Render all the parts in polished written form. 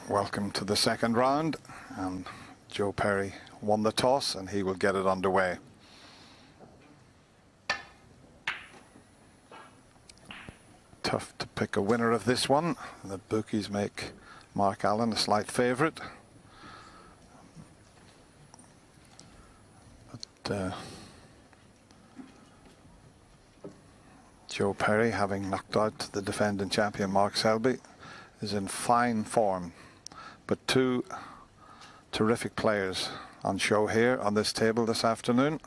welcome to the second round, and Joe Perry won the toss and he will get it underway. Tough to pick a winner of this one. The bookies make Mark Allen a slight favourite, but Joe Perry, having knocked out the defending champion Mark Selby, is in fine form. But two terrific players on show here on this table this afternoon.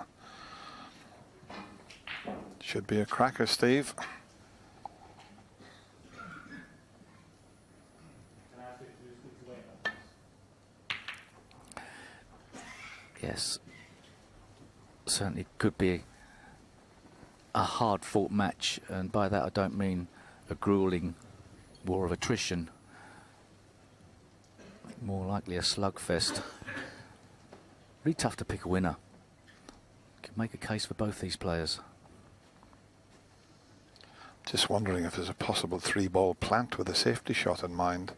Should be a cracker, Steve. Yes, certainly could be a hard-fought match, and by that I don't mean a grueling war of attrition. More likely a slugfest. Really tough to pick a winner. Could make a case for both these players. Just wondering if there's a possible 3-ball plant with a safety shot in mind.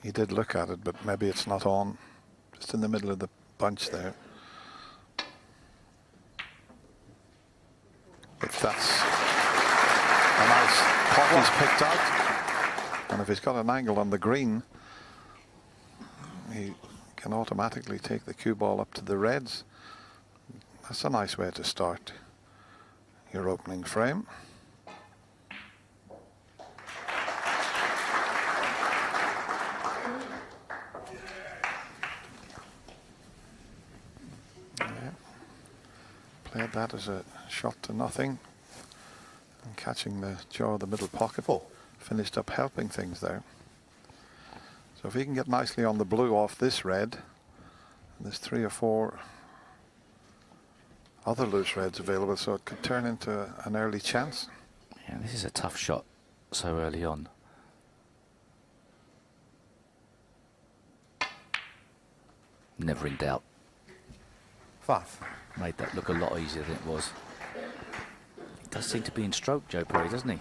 He did look at it, but maybe it's not on. Just in the middle of the bunch there. If that's a nice pot he's picked out, and if he's got an angle on the green, he can automatically take the cue ball up to the reds. That's a nice way to start your opening frame. Yeah. Played that as a shot to nothing, and catching the jaw of the middle pocket. Finished up helping things there. So if he can get nicely on the blue off this red, and there's 3 or 4 other loose reds available, so it could turn into an early chance. Yeah, this is a tough shot so early on. Never in doubt. 5. Made that look a lot easier than it was. He does seem to be in stroke, Joe Perry, doesn't he?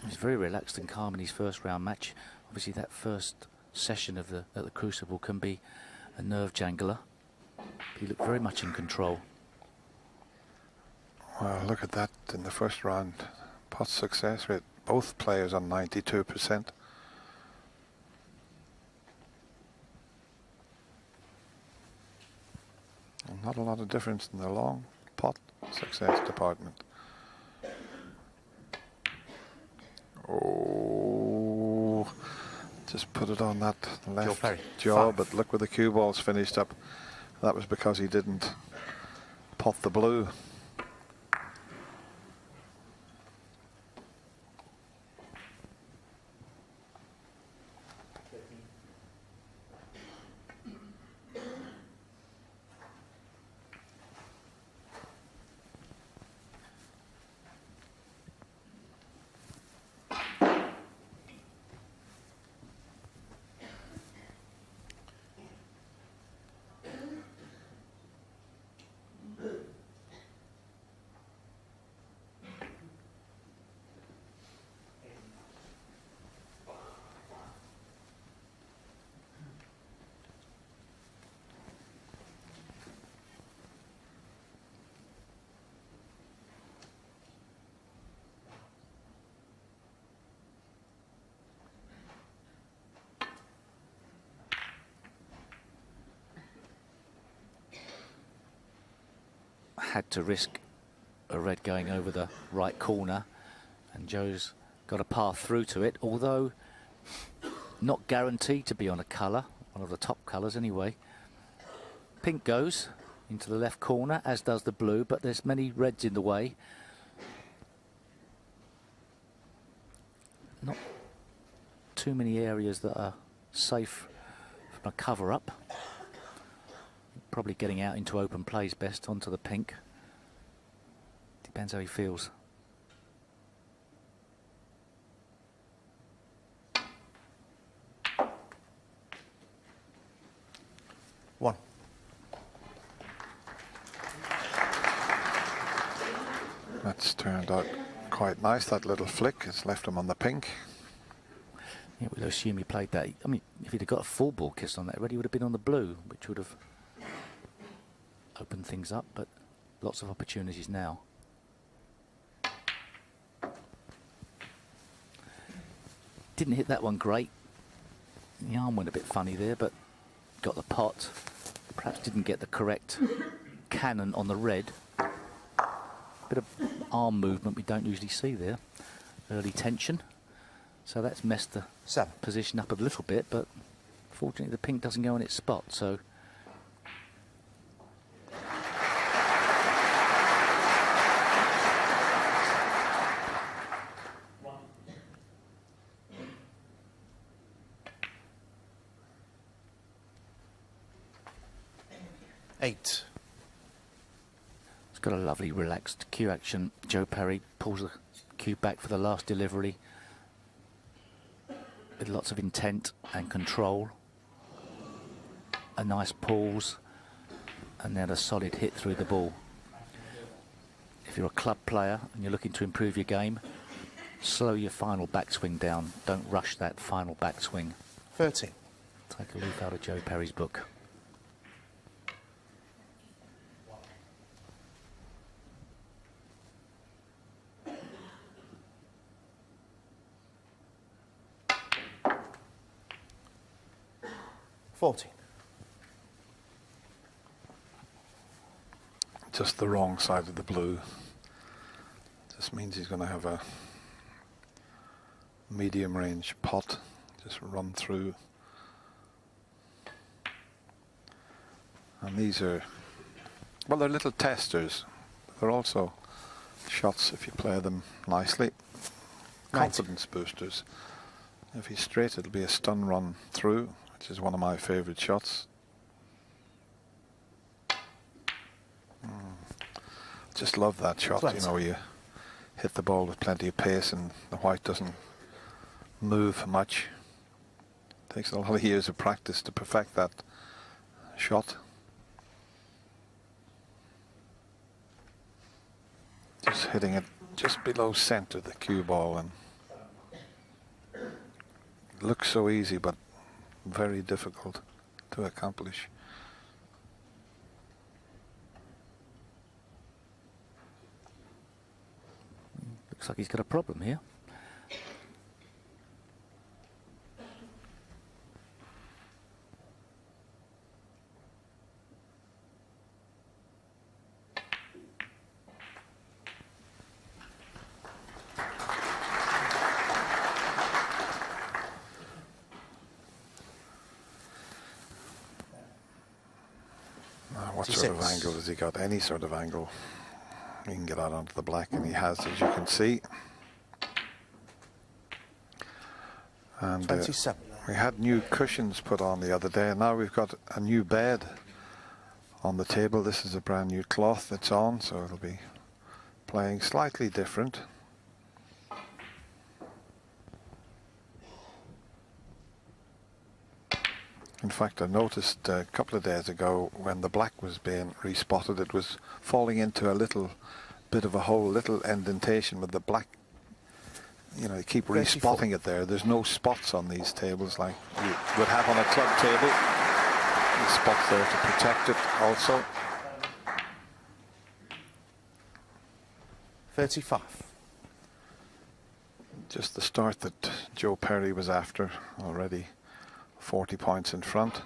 He's very relaxed and calm in his first round match. Obviously that first session of at the Crucible can be a nerve jangler. He looked very much in control. Well, look at that in the first round. Pot success rate, both players on 92%. And not a lot of difference in the long pot success department. Oh, just put it on that left jaw, but look where the cue ball's finished up. That was because he didn't pot the blue. Had to risk a red going over the right corner, and Joe's got a path through to it, although not guaranteed to be on a colour, one of the top colours anyway. Pink goes into the left corner, as does the blue, but there's many reds in the way. Not too many areas that are safe from a cover-up. Probably getting out into open plays best, onto the pink. Depends how he feels. One. That's turned out quite nice, that little flick. It's left him on the pink. Yeah, we'll assume he played that. I mean, if he'd have got a full ball kiss on that already, he would have been on the blue, which would have opened things up, but lots of opportunities now. Didn't hit that one great. The arm went a bit funny there, but got the pot. Perhaps didn't get the correct cannon on the red. Bit of arm movement we don't usually see there. Early tension. So that's messed the position up a little bit, but fortunately the pink doesn't go in its spot, so... Eight. It's got a lovely relaxed cue action. Joe Perry pulls the cue back for the last delivery with lots of intent and control. A nice pause and then a solid hit through the ball. If you're a club player and you're looking to improve your game, slow your final backswing down. Don't rush that final backswing. 13. Take a leaf out of Joe Perry's book. Just the wrong side of the blue. Just means he's going to have a medium range pot. Just run through. And these are, well, they're little testers. They're also shots if you play them nicely. Confidence boosters. If he's straight, it'll be a stun run through, which is one of my favorite shots. Just love that shot, you know, you hit the ball with plenty of pace and the white doesn't move much. Takes a lot of years of practice to perfect that shot. Just hitting it just below center, the cue ball, and it looks so easy but very difficult to accomplish. Looks like he's got a problem here. What sort of angle has he got? Any sort of angle. He can get out onto the black, and he has, as you can see. And 27. We had new cushions put on the other day, and now we've got a new bed on the table. This is a brand new cloth that's on, so it'll be playing slightly different. In fact, I noticed a couple of days ago when the black was being respotted, it was falling into a little bit of a hole, little indentation with the black. You know, you keep respotting it there. There's no spots on these tables like you would have on a club table. There's spots there to protect it also. 35. Just the start that Joe Perry was after already. 40 points in front.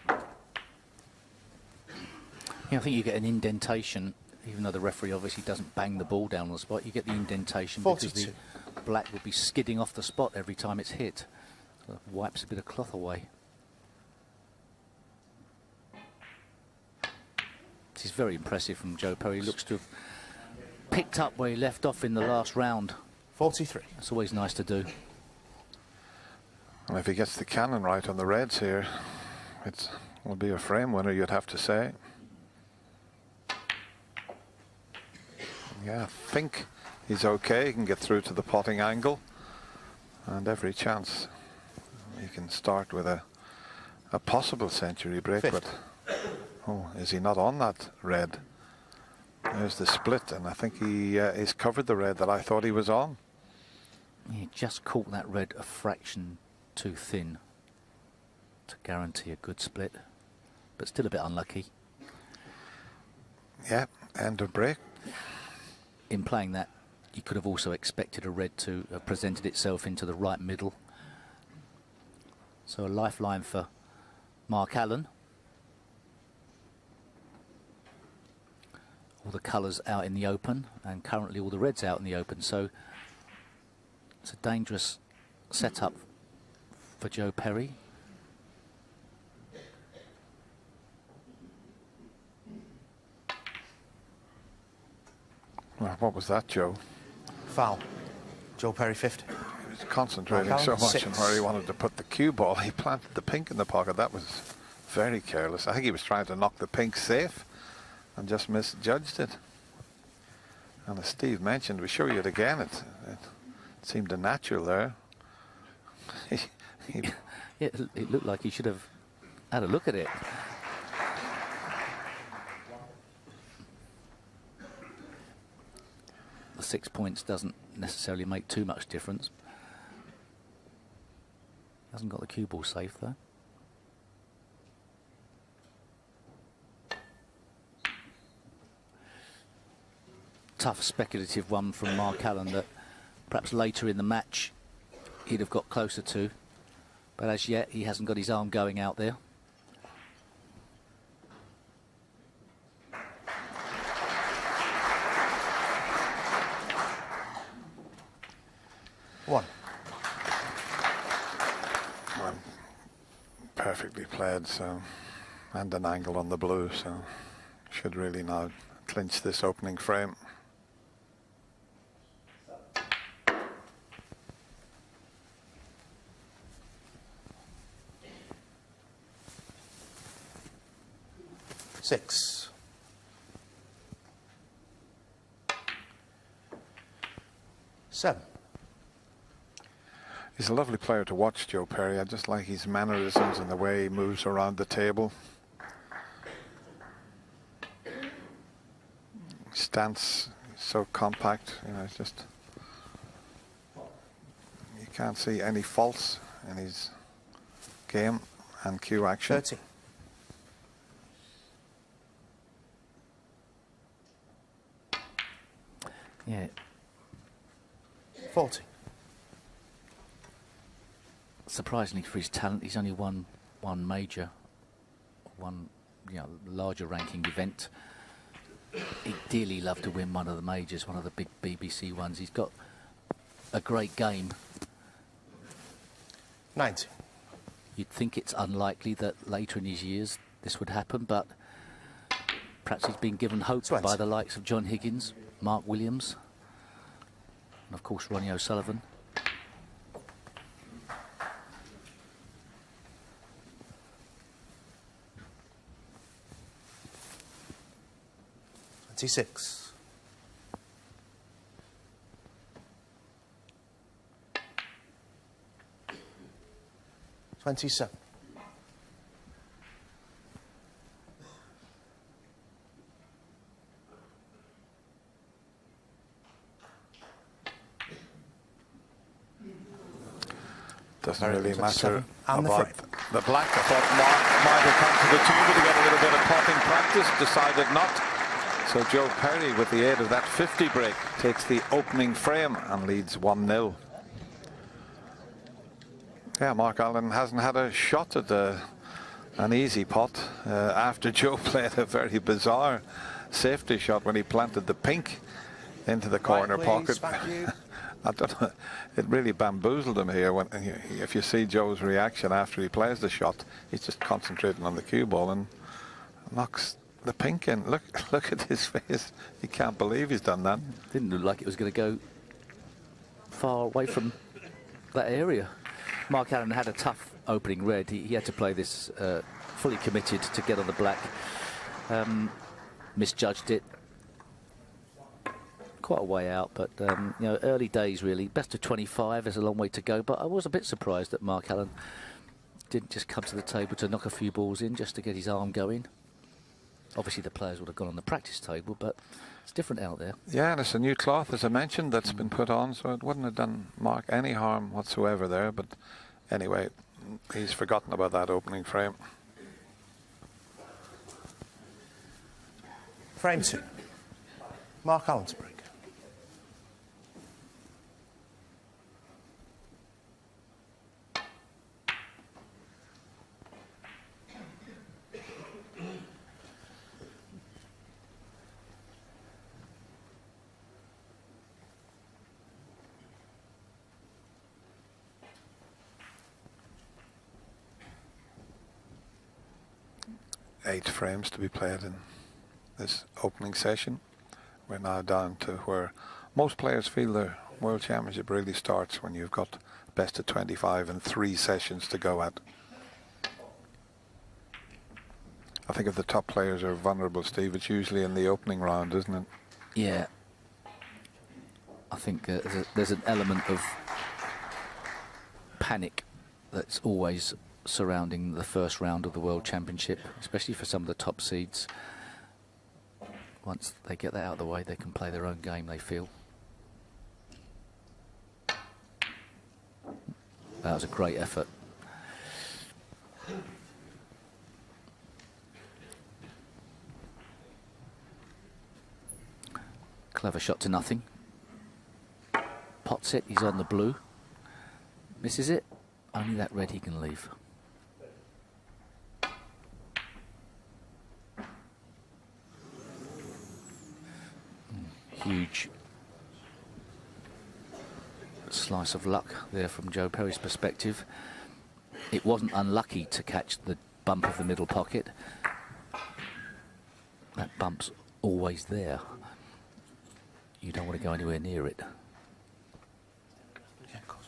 Yeah, I think you get an indentation, even though the referee obviously doesn't bang the ball down on the spot. You get the indentation 42. because the black would be skidding off the spot every time it's hit. So it wipes a bit of cloth away. This is very impressive from Joe Perry. He looks to have picked up where he left off in the last round. 43. That's always nice to do. And if he gets the cannon right on the reds here, it will be a frame winner, you'd have to say. Yeah, I think he's okay. He can get through to the potting angle. And every chance he can start with a possible century break. But oh, is he not on that red? There's the split, and I think he he's covered the red that I thought he was on. He just caught that red a fraction too thin to guarantee a good split, but still a bit unlucky. Yeah, end of break. In playing that, you could have also expected a red to have presented itself into the right middle. So a lifeline for Mark Allen. All the colours out in the open, and currently all the reds out in the open. So it's a dangerous setup for Joe Perry. Well, what was that, Joe? Foul. Joe Perry 50. He was concentrating so much on where he wanted to put the cue ball. He planted the pink in the pocket. That was very careless. I think he was trying to knock the pink safe and just misjudged it. And as Steve mentioned, we show you it again. It seemed a natural there. Yeah, it looked like he should have had a look at it. The 6 points doesn't necessarily make too much difference. Hasn't got the cue ball safe though. Tough speculative one from Mark Allen that perhaps later in the match he'd have got closer to, but as yet he hasn't got his arm going out there. One. Well, perfectly played, so, and an angle on the blue, so should really now clinch this opening frame. Six. Seven. He's a lovely player to watch, Joe Perry. I just like his mannerisms and the way he moves around the table. Stance so compact, you know, it's just, you can't see any faults in his game and cue action. 30. Yeah. 40. Surprisingly for his talent, he's only won one major, one larger ranking event. He'd dearly love to win one of the majors, one of the big BBC ones. He's got a great game. 90. You'd think it's unlikely that later in his years this would happen, but perhaps he's been given hope 20. by the likes of John Higgins, Mark Williams, and of course Ronnie O'Sullivan. Six. 27. Doesn't really matter and about the black. I thought Mark might have come to the table to get a little bit of potting practice, decided not. So Joe Perry, with the aid of that 50 break, takes the opening frame and leads 1-0. Yeah, Mark Allen hasn't had a shot at an easy pot after Joe played a very bizarre safety shot when he planted the pink into the corner pocket. I don't know, it really bamboozled him here. When, if you see Joe's reaction after he plays the shot, he's just concentrating on the cue ball and knocks the pink in. Look at his face. He can't believe he's done that. Didn't look like it was going to go far away from that area. Mark Allen had a tough opening red. He had to play this fully committed to get on the black. Misjudged it. Quite a way out, but early days really. Best of 25, there's a long way to go, but I was a bit surprised that Mark Allen didn't just come to the table to knock a few balls in just to get his arm going. Obviously, the players would have gone on the practice table, but it's different out there. Yeah, and it's a new cloth, as I mentioned, that's been put on, so it wouldn't have done Mark any harm whatsoever there. But anyway, he's forgotten about that opening frame. Frame 2. Mark Allen to break. Eight frames to be played in this opening session. We're now down to where most players feel the World Championship really starts, when you've got best of 25 and 3 sessions to go at. I think if the top players are vulnerable, Steve, it's usually in the opening round, isn't it? Yeah. I think there's an element of panic that's always surrounding the first round of the World Championship, especially for some of the top seeds. Once they get that out of the way, they can play their own game, they feel. That was a great effort. Clever shot to nothing. Pots it, he's on the blue. Misses it. Only that red he can leave. Huge slice of luck there from Joe Perry's perspective. It wasn't unlucky to catch the bump of the middle pocket. That bump's always there. You don't want to go anywhere near it. Yeah, of course.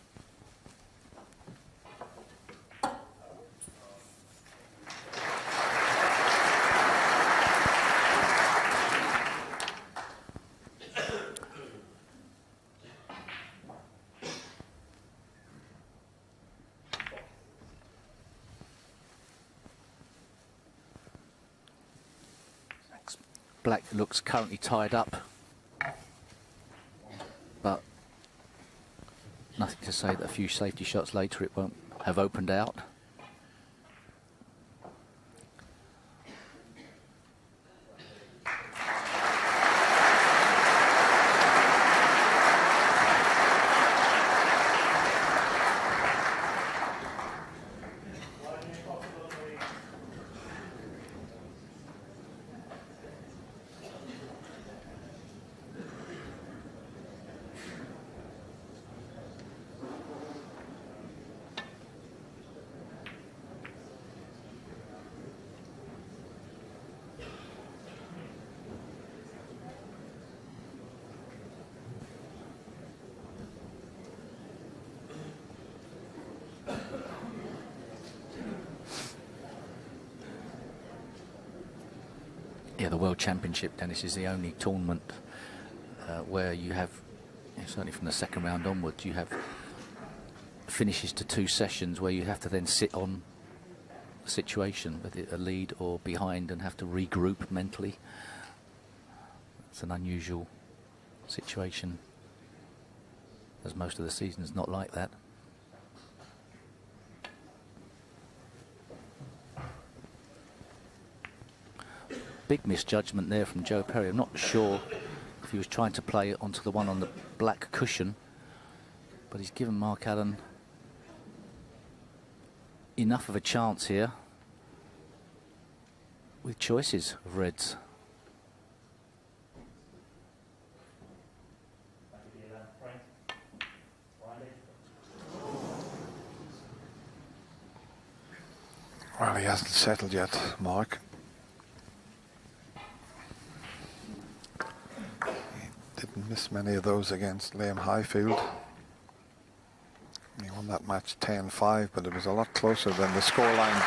Black looks currently tied up, but nothing to say that a few safety shots later it won't have opened out. Yeah, the World Championship, Dennis, is the only tournament where you have, certainly from the second round onwards, you have finishes to 2 sessions where you have to then sit on a situation, whether a lead or behind, and have to regroup mentally. It's an unusual situation, as most of the season is not like that. Big misjudgment there from Joe Perry. I'm not sure if he was trying to play it onto the one on the black cushion, but he's given Mark Allen enough of a chance here with choices of reds. Well, he hasn't settled yet, Mark. Didn't miss many of those against Liam Highfield. He won that match 10-5, but it was a lot closer than the scoreline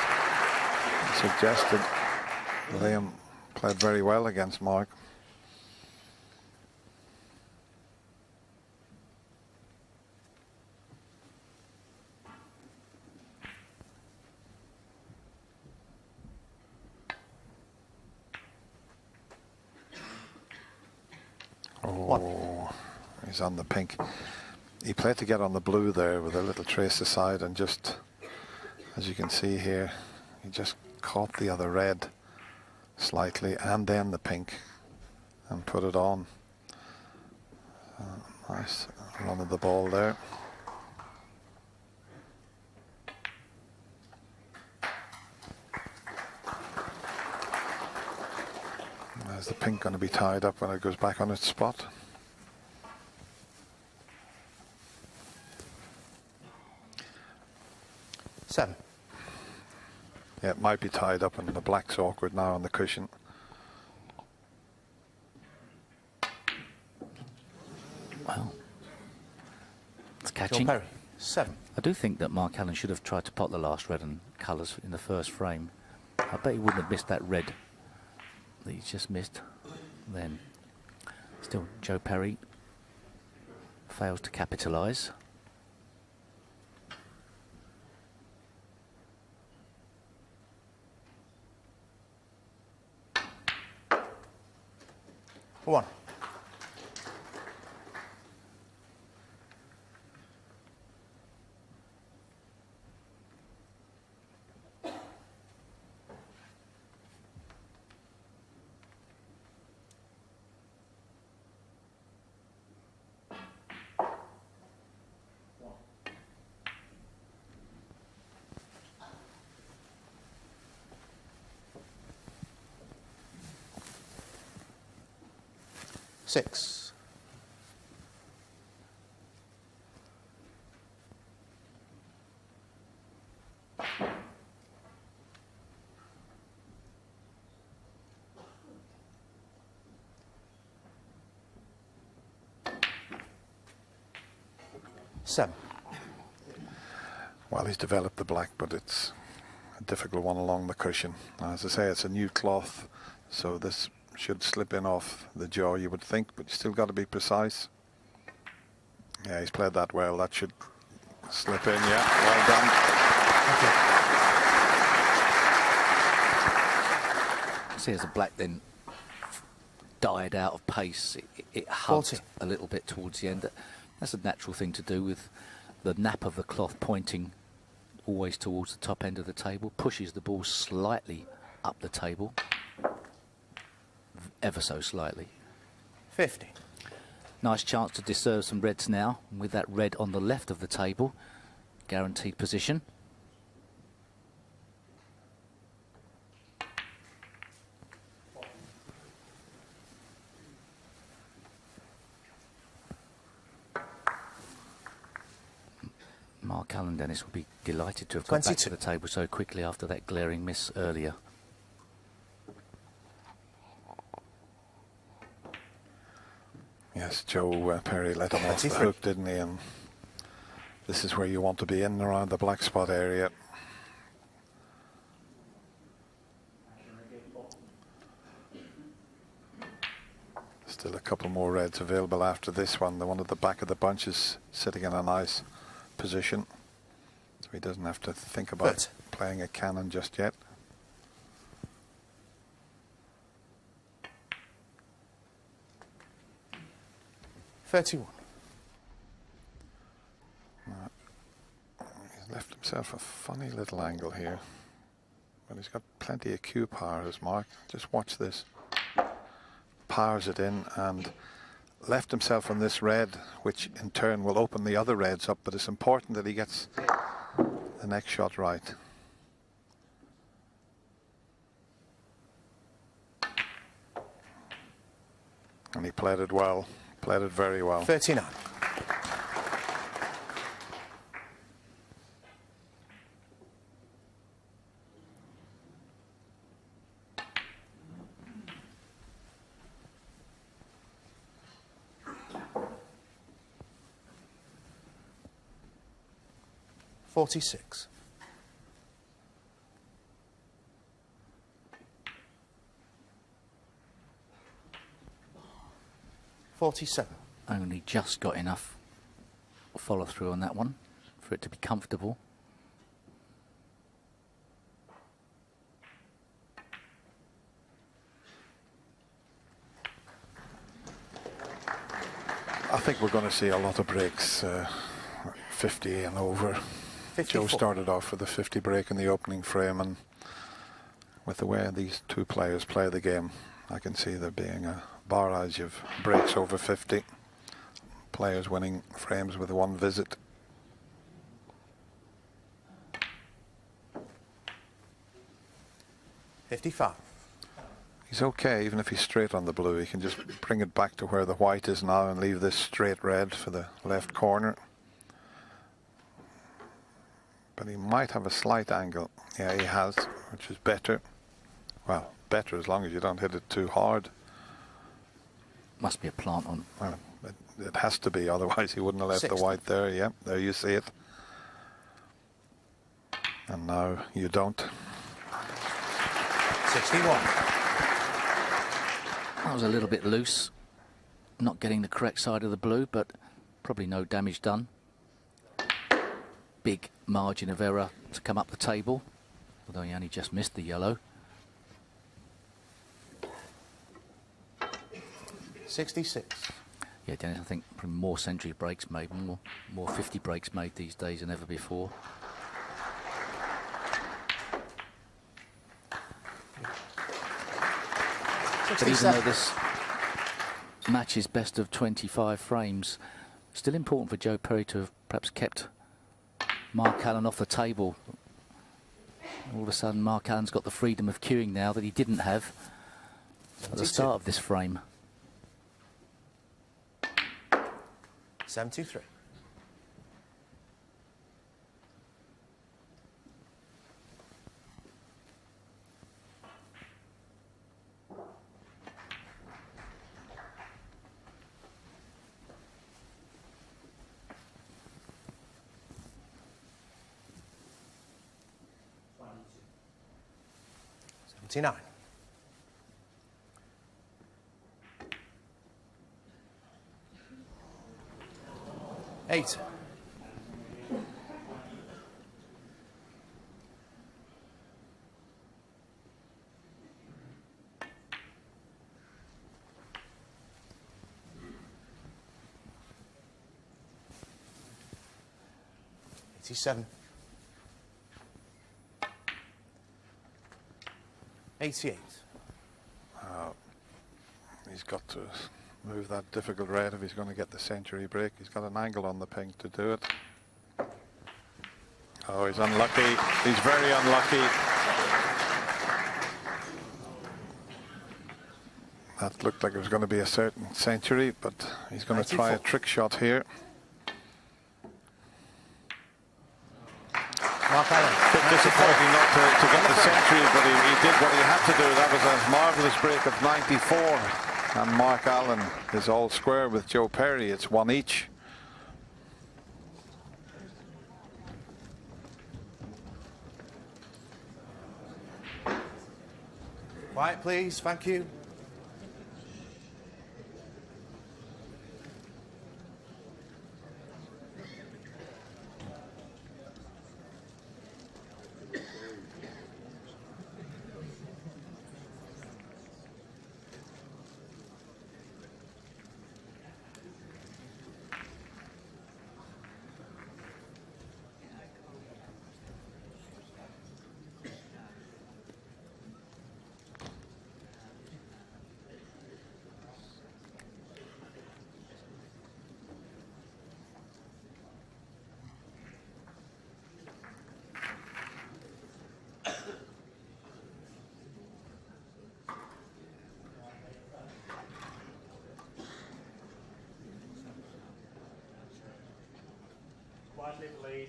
suggested. Liam played very well against Mark. Oh, he's on the pink. He played to get on the blue there with a little trace aside, and just, as you can see here, he just caught the other red slightly and then the pink and put it on. Nice run of the ball there. Is the pink going to be tied up when it goes back on its spot? Seven. Yeah, it might be tied up, and the black's awkward now on the cushion. Well, it's John catching. Perry. 7. I do think that Mark Allen should have tried to pot the last red and colours in the first frame. I bet he wouldn't have missed that red that he's just missed then. Still, Joe Perry fails to capitalise. One. Six. Seven. Well, he's developed the black, but it's a difficult one along the cushion. As I say, it's a new cloth, so this should slip in off the jaw, you would think, but you still got to be precise. Yeah, he's played that well. That should slip in. Yeah, well done. See, as the black then died out of pace, it hugged 40. a little bit towards the end. That's a natural thing to do with the nap of the cloth pointing always towards the top end of the table. Pushes the ball slightly up the table, ever so slightly. 50. Nice chance to deserve some reds now, with that red on the left of the table. Guaranteed position. Mark Allen, Dennis, will be delighted to have got back to 22. the table so quickly after that glaring miss earlier. Yes, Joe Perry let him off the hook, didn't he? And this is where you want to be, in and around the black spot area. Still a couple more reds available after this one. The one at the back of the bunch is sitting in a nice position, so he doesn't have to think about playing a cannon just yet. $31. He's left himself a funny little angle here, but he's got plenty of cue power, as Mark. Just watch this. Powers it in and left himself on this red, which in turn will open the other reds up, but it's important that he gets the next shot right. And he played it well, played it very well. 39. $46. $47. Only just got enough follow through on that one for it to be comfortable. think we're going to see a lot of breaks, 50 and over. 54. Joe started off with a 50 break in the opening frame, and with the way these two players play the game, I can see there being a barrage of breaks over 50. Players winning frames with one visit. $55. He's okay, even if he's straight on the blue. He can just bring it back to where the white is now and leave this straight red for the left corner. But he might have a slight angle. Yeah, he has, which is better. Well, better as long as you don't hit it too hard. Must be a plant on. Well, it has to be, otherwise he wouldn't have left 60. the white there. Yep, there you see it. And now you don't. 61. That was a little bit loose. Not getting the correct side of the blue, but probably no damage done. Big margin of error to come up the table, although he only just missed the yellow. 66. Yeah, Dennis, I think probably more century breaks made, more 50 breaks made these days than ever before. But even though this match is best of 25 frames, still important for Joe Perry to have perhaps kept Mark Allen off the table. All of a sudden, Mark Allen's got the freedom of cueing now that he didn't have at the start of this frame. 73. $79. 8. 87. 88. He's got to move that difficult red if he's going to get the century break. He's got an angle on the pink to do it. Oh, he's unlucky. He's very unlucky. That looked like it was going to be a certain century, but he's going to try a trick shot here. Mark Allen. Bit disappointing not to get the century, but he did what he had to do. That was a marvellous break of 94. And Mark Allen is all square with Joe Perry. It's one each. Quiet, please. Thank you. Quietly, please.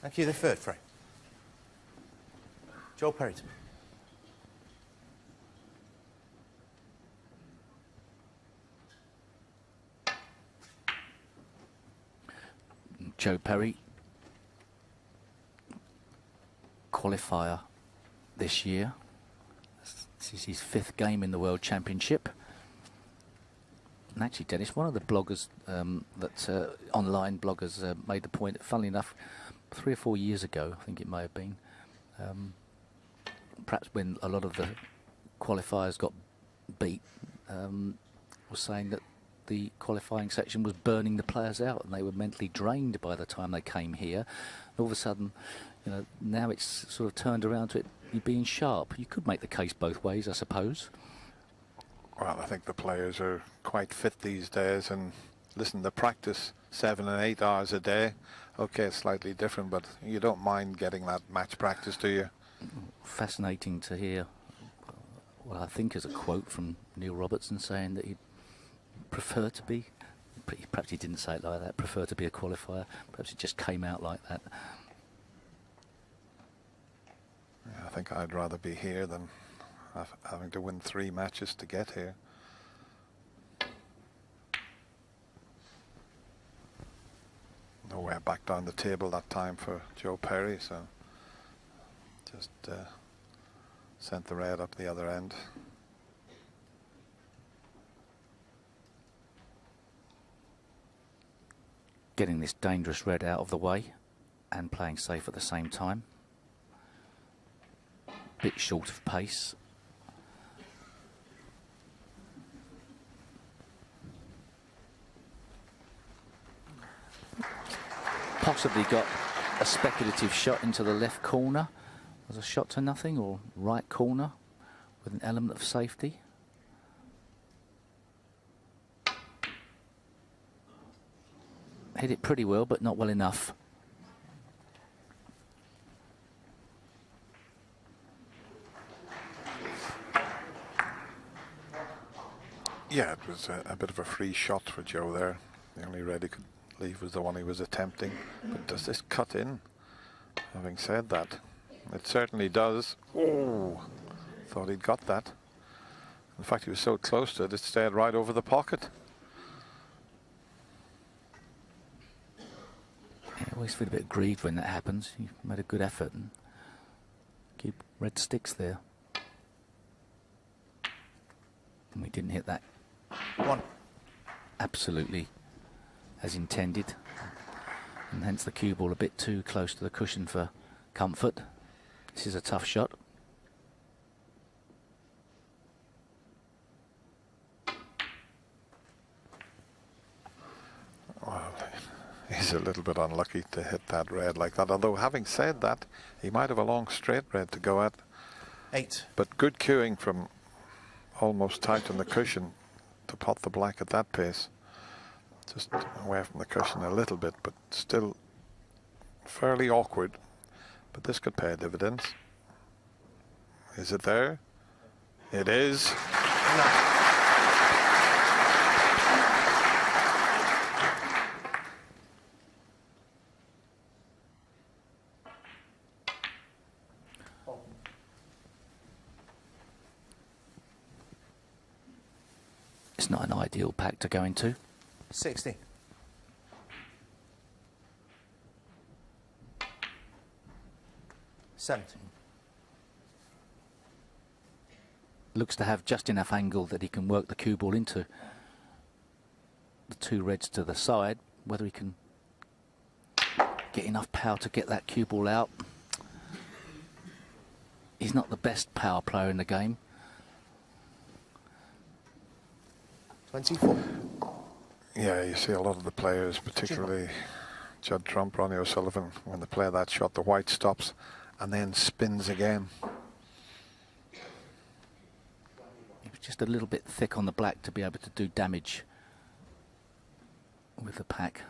Thank you. The third frame. Joe Perry. Joe Perry, qualifier this year. This is his 5th game in the World Championship. And actually, Dennis, one of the bloggers, online bloggers, made the point that, funnily enough, 3 or 4 years ago, I think it may have been, perhaps when a lot of the qualifiers got beat, was saying that the qualifying section was burning the players out and they were mentally drained by the time they came here. All of a sudden, you know, now it's sort of turned around to it, you being sharp. You could make the case both ways, I suppose. Well, I think the players are quite fit these days, and listen, they practice 7 and 8 hours a day. Okay, it's slightly different, but you don't mind getting that match practice, do you? Fascinating to hear what I think is a quote from Neil Robertson saying that he'd prefer to be, perhaps he didn't say it like that, prefer to be a qualifier. Perhaps it just came out like that. Yeah, I think I'd rather be here than having to win 3 matches to get here. Nowhere back down the table that time for Joe Perry, so just sent the red up the other end. Getting this dangerous red out of the way and playing safe at the same time. Bit short of pace. Possibly got a speculative shot into the left corner. Was a shot to nothing, or right corner with an element of safety. Hit it pretty well, but not well enough. Yeah, it was a bit of a free shot for Joe there. The only red he could leave was the one he was attempting. But does this cut in? Having said that, it certainly does. Oh, thought he'd got that. In fact, he was so close to it, it stayed right over the pocket. I always feel a bit grieved when that happens. You've made a good effort and keep red sticks there. And we didn't hit that 1. absolutely as intended. And hence the cue ball a bit too close to the cushion for comfort. This is a tough shot. Well, he's a little bit unlucky to hit that red like that. Although, having said that, he might have a long straight red to go at. 8. But good cueing from almost tight on the cushion to pot the black at that pace. Just away from the cushion a little bit, but still fairly awkward. But this could pay dividends. Is it there? It is. No. It's not an ideal pack to go into. 60. Looks to have just enough angle that he can work the cue ball into the 2 reds to the side. Whether he can get enough power to get that cue ball out. He's not the best power player in the game. 24. Yeah, you see a lot of the players, particularly Judd Trump, Ronnie O'Sullivan, when they play that shot, the white stops and then spins again. He was just a little bit thick on the black to be able to do damage with the pack.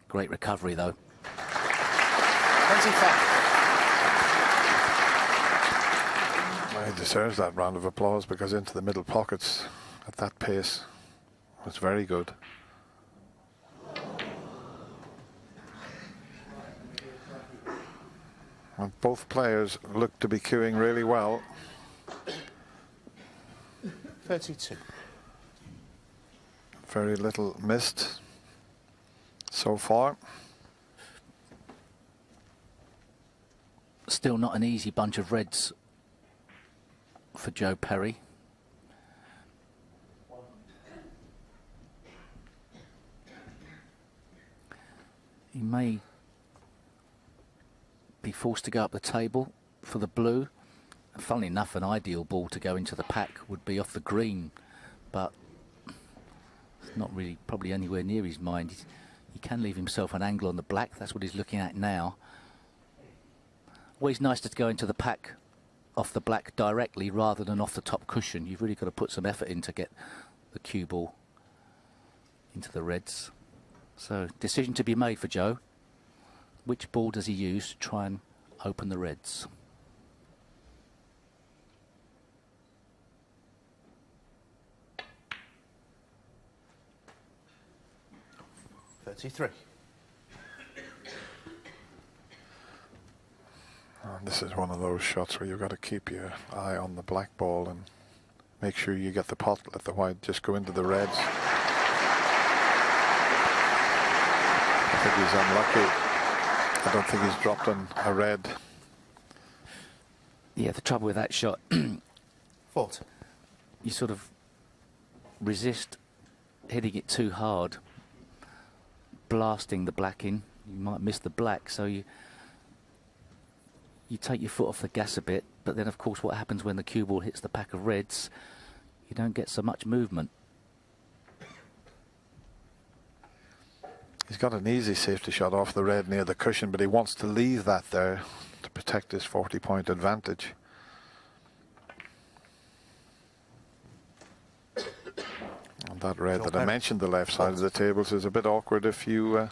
Great recovery though. 25. He deserves that round of applause, because into the middle pockets at that pace was very good. And both players look to be cueing really well. 32. Very little missed so far. Still not an easy bunch of reds for Joe Perry. He may be forced to go up the table for the blue. And funnily enough, an ideal ball to go into the pack would be off the green, but it's not really probably anywhere near his mind. He can leave himself an angle on the black. That's what he's looking at now. Always nice to go into the pack off the black directly rather than off the top cushion. You've really got to put some effort in to get the cue ball into the reds. So, decision to be made for Joe. Which ball does he use to try and open the reds? $33. This is one of those shots where you've got to keep your eye on the black ball and make sure you get the pot, let the white just go into the reds. I think he's unlucky. I don't think he's dropped on a red. Yeah, the trouble with that shot, 40. you sort of resist hitting it too hard, blasting the black in. You might miss the black, so you take your foot off the gas a bit, but then of course what happens when the cue ball hits the pack of reds, you don't get so much movement. He's got an easy safety shot off the red near the cushion, but he wants to leave that there to protect his 40-point advantage. And that red that I mentioned, the left side of the tables, is a bit awkward if you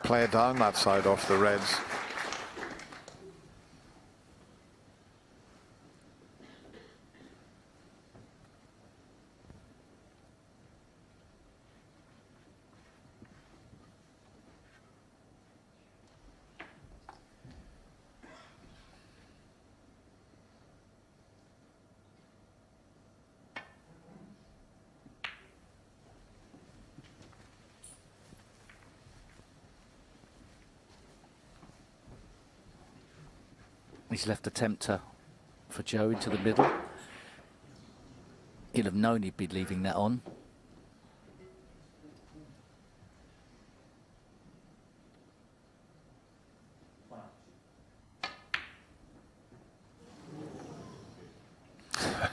play down that side off the reds. He's left a tempter for Joe into the middle. He'll have known he'd be leaving that on.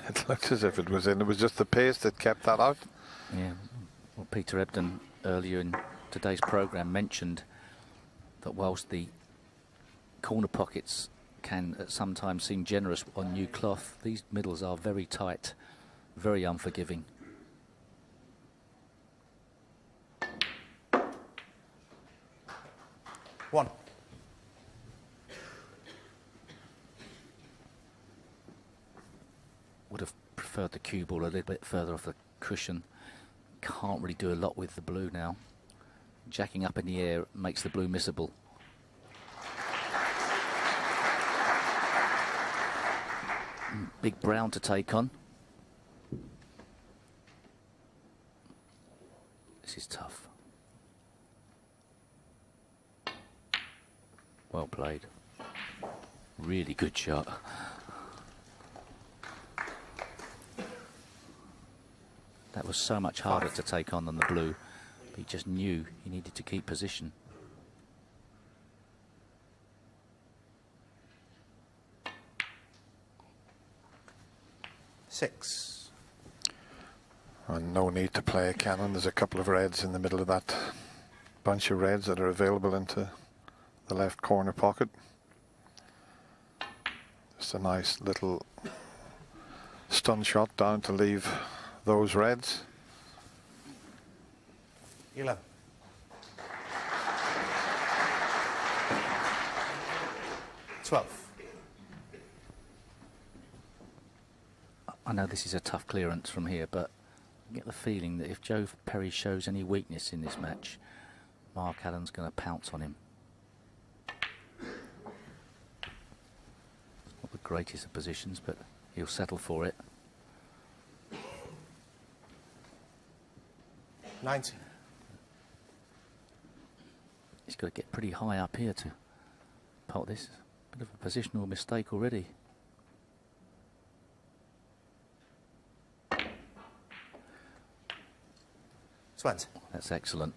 It looks as if it was in. It was just the pace that kept that out. Yeah, well, Peter Ebdon earlier in today's programme mentioned that whilst the corner pockets can at sometimes seem generous on new cloth, these middles are very tight, very unforgiving. One. Would have preferred the cue ball a little bit further off the cushion. Can't really do a lot with the blue now. Jacking up in the air makes the blue missable. Big brown to take on. This is tough. Well played. Really good shot. That was so much harder to take on than the blue. He just knew he needed to keep position. Six. And no need to play a cannon. There's a couple of reds in the middle of that bunch of reds that are available into the left corner pocket. Just a nice little stun shot down to leave those reds. 11. $12. I know this is a tough clearance from here, but I get the feeling that if Joe Perry shows any weakness in this match, Mark Allen's going to pounce on him. Not the greatest of positions, but he'll settle for it. 90. He's got to get pretty high up here to pot this. Bit of a positional mistake already. Swans. That's excellent.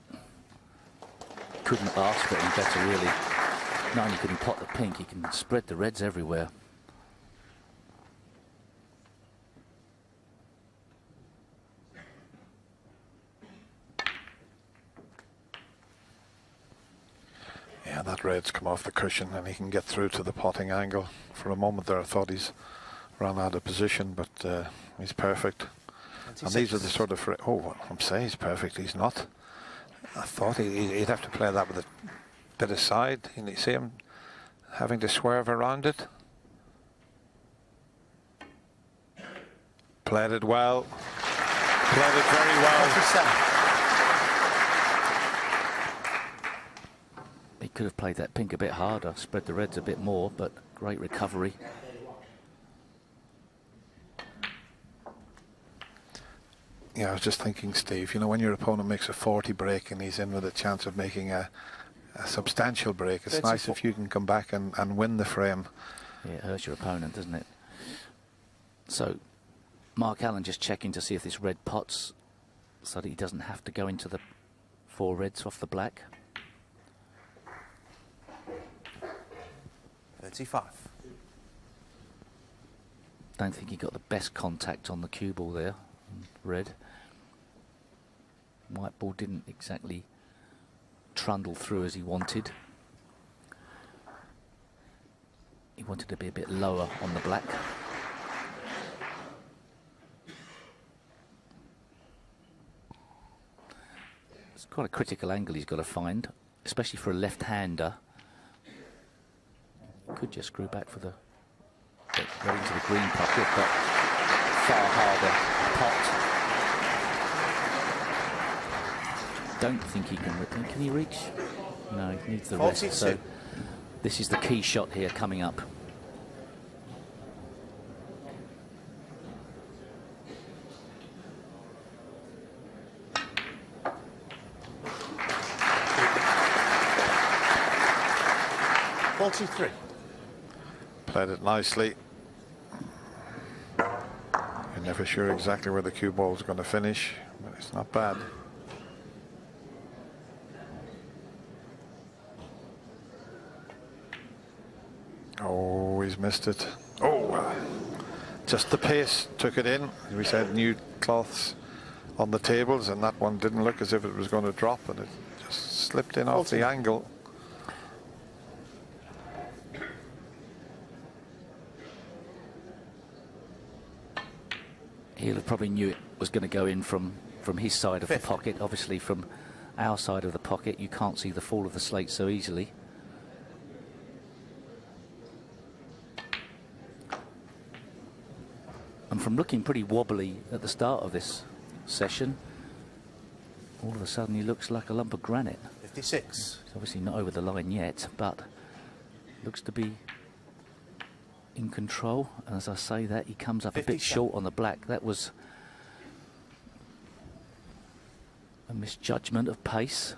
Couldn't ask for any better, really. Not only can he pot the pink, he can spread the reds everywhere. Yeah, that red's come off the cushion and he can get through to the potting angle. For a moment there I thought he's ran out of position, but he's perfect. 26. And these are the sort of... Oh, I'm saying he's perfect, he's not. I thought he'd have to play that with a bit of side. You see him having to swerve around it. Played it well. Played it very well. 27. He could have played that pink a bit harder, spread the reds a bit more, but great recovery. Yeah, I was just thinking, Steve, you know, when your opponent makes a 40 break and he's in with a chance of making a substantial break, it's nice if you can come back and win the frame. Yeah, it hurts your opponent, doesn't it? So, Mark Allen just checking to see if this red pots so that he doesn't have to go into the 4 reds off the black. 35. Don't think he got the best contact on the cue ball there, red. White ball didn't exactly trundle through as he wanted. He wanted to be a bit lower on the black. It's quite a critical angle he's got to find, especially for a left-hander. Could just screw back for the right into the green pocket, but far harder pot. Don't think he can. Can he reach? No, he needs the rest. So this is the key shot here coming up. Played it nicely. You're never sure exactly where the cue ball is going to finish, but it's not bad. Oh, he's missed it. Oh, just the pace took it in. We said new cloths on the tables, and that one didn't look as if it was going to drop, and it just slipped in off the angle. He'll have probably knew it was going to go in from his side of the pocket. Obviously, from our side of the pocket, you can't see the fall of the slate so easily. And from looking pretty wobbly at the start of this session, all of a sudden he looks like a lump of granite. 56. He's obviously not over the line yet, but looks to be in control. And as I say that, he comes up 57. a bit short on the black. That was a misjudgment of pace.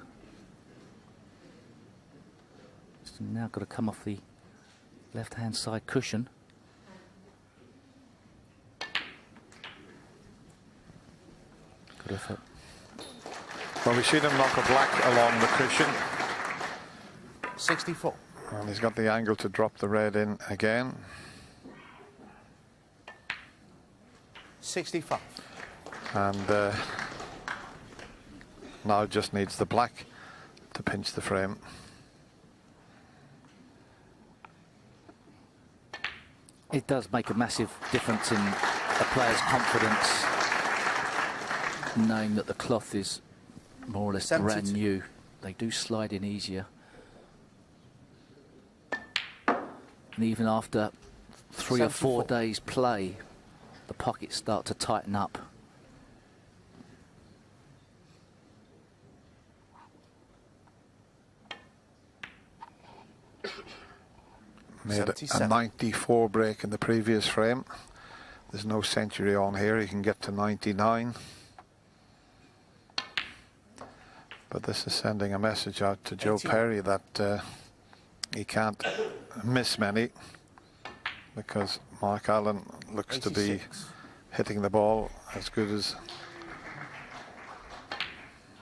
He's now got to come off the left-hand side cushion. Good effort. Well, we've seen him knock a black along the cushion. 64. And he's got the angle to drop the red in again. 65. And now just needs the black to pinch the frame. It does make a massive difference in a player's confidence, knowing that the cloth is more or less 72. brand new. They do slide in easier. And even after 3 or 4 days play, the pockets start to tighten up. Made a 94 break in the previous frame. There's no century on here. He can get to 99. But this is sending a message out to Joe Perry that he can't miss many, because Mark Allen looks to be 86. hitting the ball as good as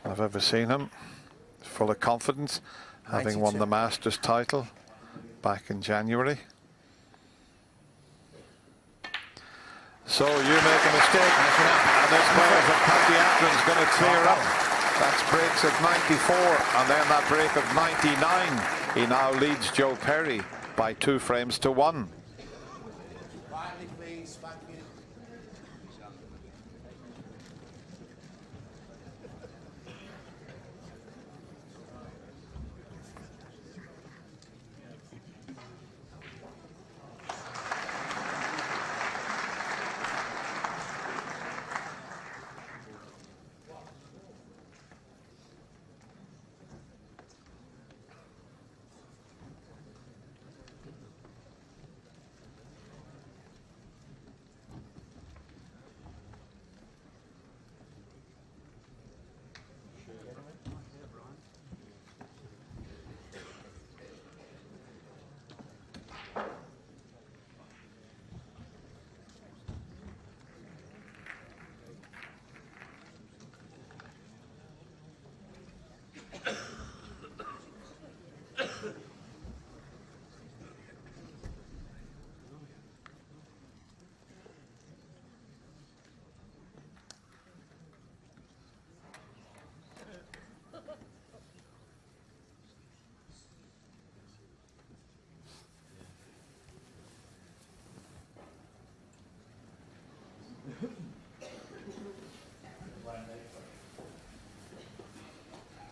I've ever seen him. Full of confidence, having won 92. the Masters title back in January. So you make a mistake, and this player from County Antrim's going to clear up. That's breaks of 94, and then that break of 99. He now leads Joe Perry by 2 frames to 1. Quietly, please. Thank you.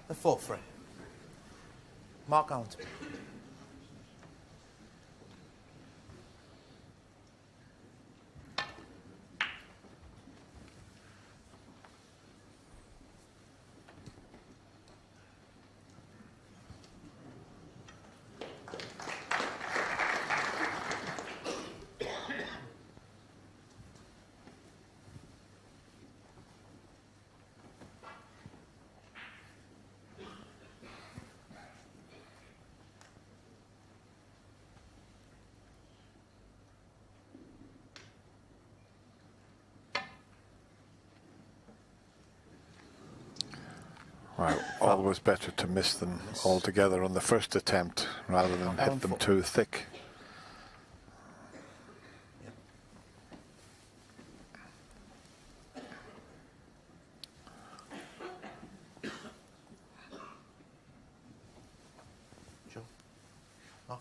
The 4th frame. Mark Allen. Well, always better to miss them altogether on the first attempt rather than hit them too thick. Sure. Mark.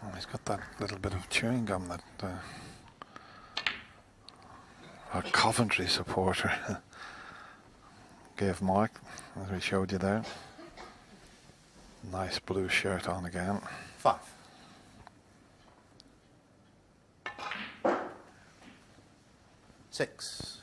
Oh, he's got that little bit of chewing gum that our Coventry supporter gave Mark, as we showed you there. Nice blue shirt on again. 5. Six.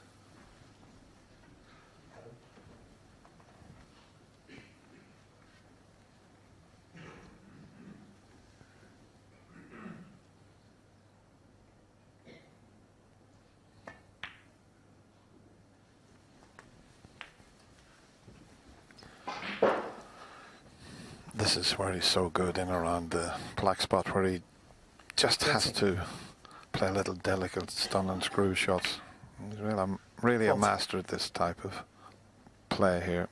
This is where he's so good in around the black spot, where he just has to play a little delicate stun and screw shots. He's really a master at this type of play here.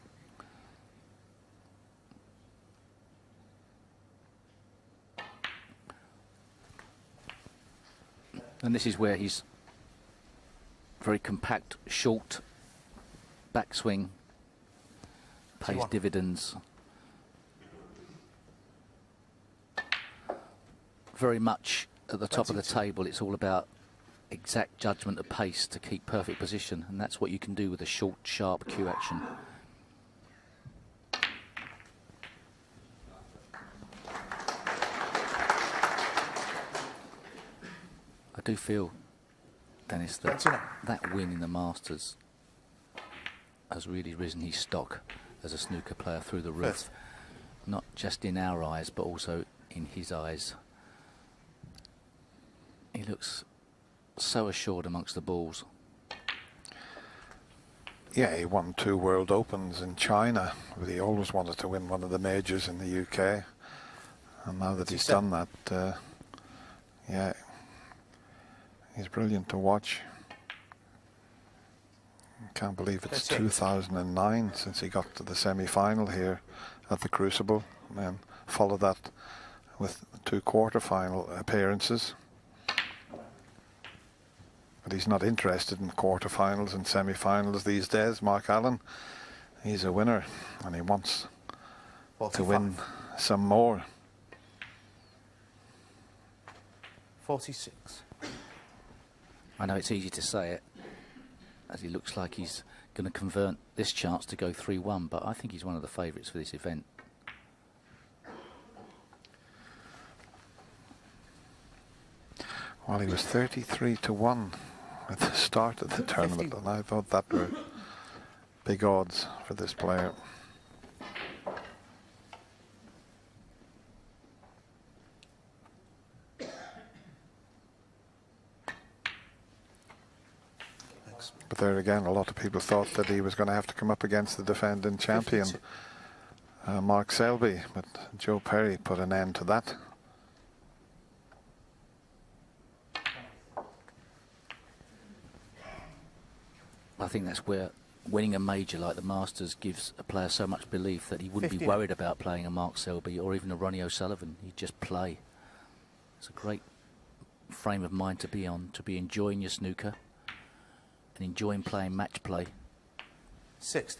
And this is where he's very compact, short backswing pays dividends. Very much at the top of the table, it's all about exact judgment of pace to keep perfect position, and that's what you can do with a short, sharp cue action. I do feel, Dennis, that that win in the Masters has really risen his stock as a snooker player through the roof. Not just in our eyes, but also in his eyes. He looks so assured amongst the balls. Yeah, he won 2 World Opens in China, but he always wanted to win one of the majors in the UK. And now that he's done that, yeah, he's brilliant to watch. Can't believe it's 2009 since he got to the semi-final here at the Crucible, and then followed that with 2 quarter-final appearances. But he's not interested in quarter-finals and semi-finals these days, Mark Allen. He's a winner, and he wants 45. To win some more. 46. I know it's easy to say it, as he looks like he's going to convert this chance to go 3-1, but I think he's one of the favourites for this event. Well, he was 33-1 at the start of the tournament, and I thought that were big odds for this player. But there again, a lot of people thought that he was going to have to come up against the defending champion, Mark Selby, but Joe Perry put an end to that. I think that's where winning a major like the Masters gives a player so much belief that he wouldn't be worried about playing a Mark Selby or even a Ronnie O'Sullivan. He'd just play. It's a great frame of mind to be on, to be enjoying your snooker and enjoying playing match play. 6th.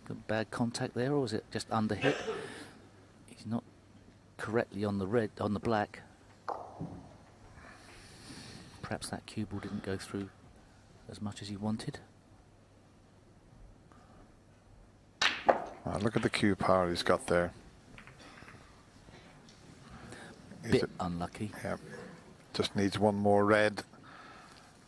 Got bad contact there, or was it just under hit? He's not correctly on the red, on the black. Perhaps that cue ball didn't go through as much as he wanted. Look at the cue power he's got there. Bit unlucky. Yeah, just needs one more red.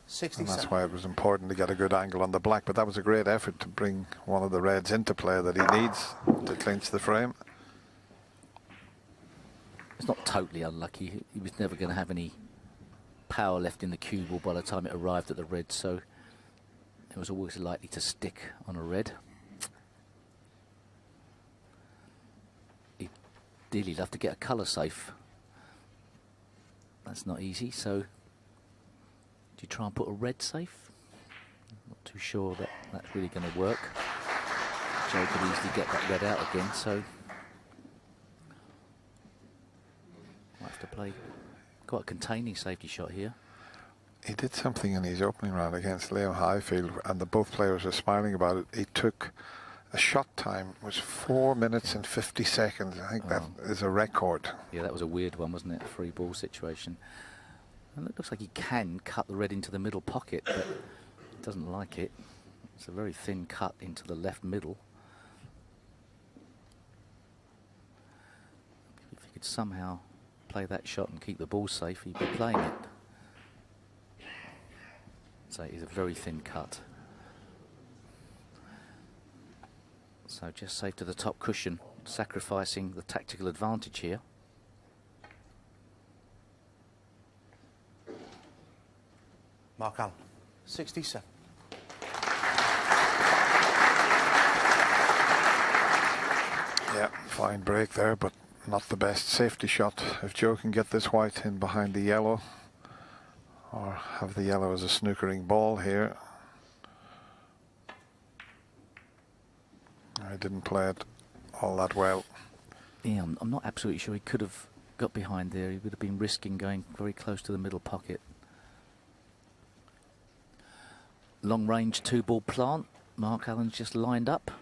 67. And that's why it was important to get a good angle on the black. But that was a great effort to bring one of the reds into play that he needs to clinch the frame. It's not totally unlucky. He was never going to have any power left in the cue ball by the time it arrived at the red, so it was always likely to stick on a red. He'd ideally love to get a colour safe. That's not easy, so do you try and put a red safe? Not too sure that that's really going to work. Joe could easily get that red out again, so might have to play quite a containing safety shot here. He did something in his opening round against Leo Highfield, and both players were smiling about it. He took a shot time, was 4 minutes and 50 seconds. I think that is a record. Yeah, that was a weird one, wasn't it? A free ball situation. And it looks like he can cut the red into the middle pocket, but he doesn't like it. It's a very thin cut into the left middle. If he could somehow play that shot and keep the ball safe, he'd be playing it. So it is a very thin cut. So just safe to the top cushion, sacrificing the tactical advantage here. Mark Allen, 67. Yeah, fine break there, but not the best safety shot. If Joe can get this white in behind the yellow, or have the yellow as a snookering ball here. I didn't play it all that well. Yeah, I'm not absolutely sure he could have got behind there. He would have been risking going very close to the middle pocket. Long range 2-ball plant. Mark Allen's just lined up.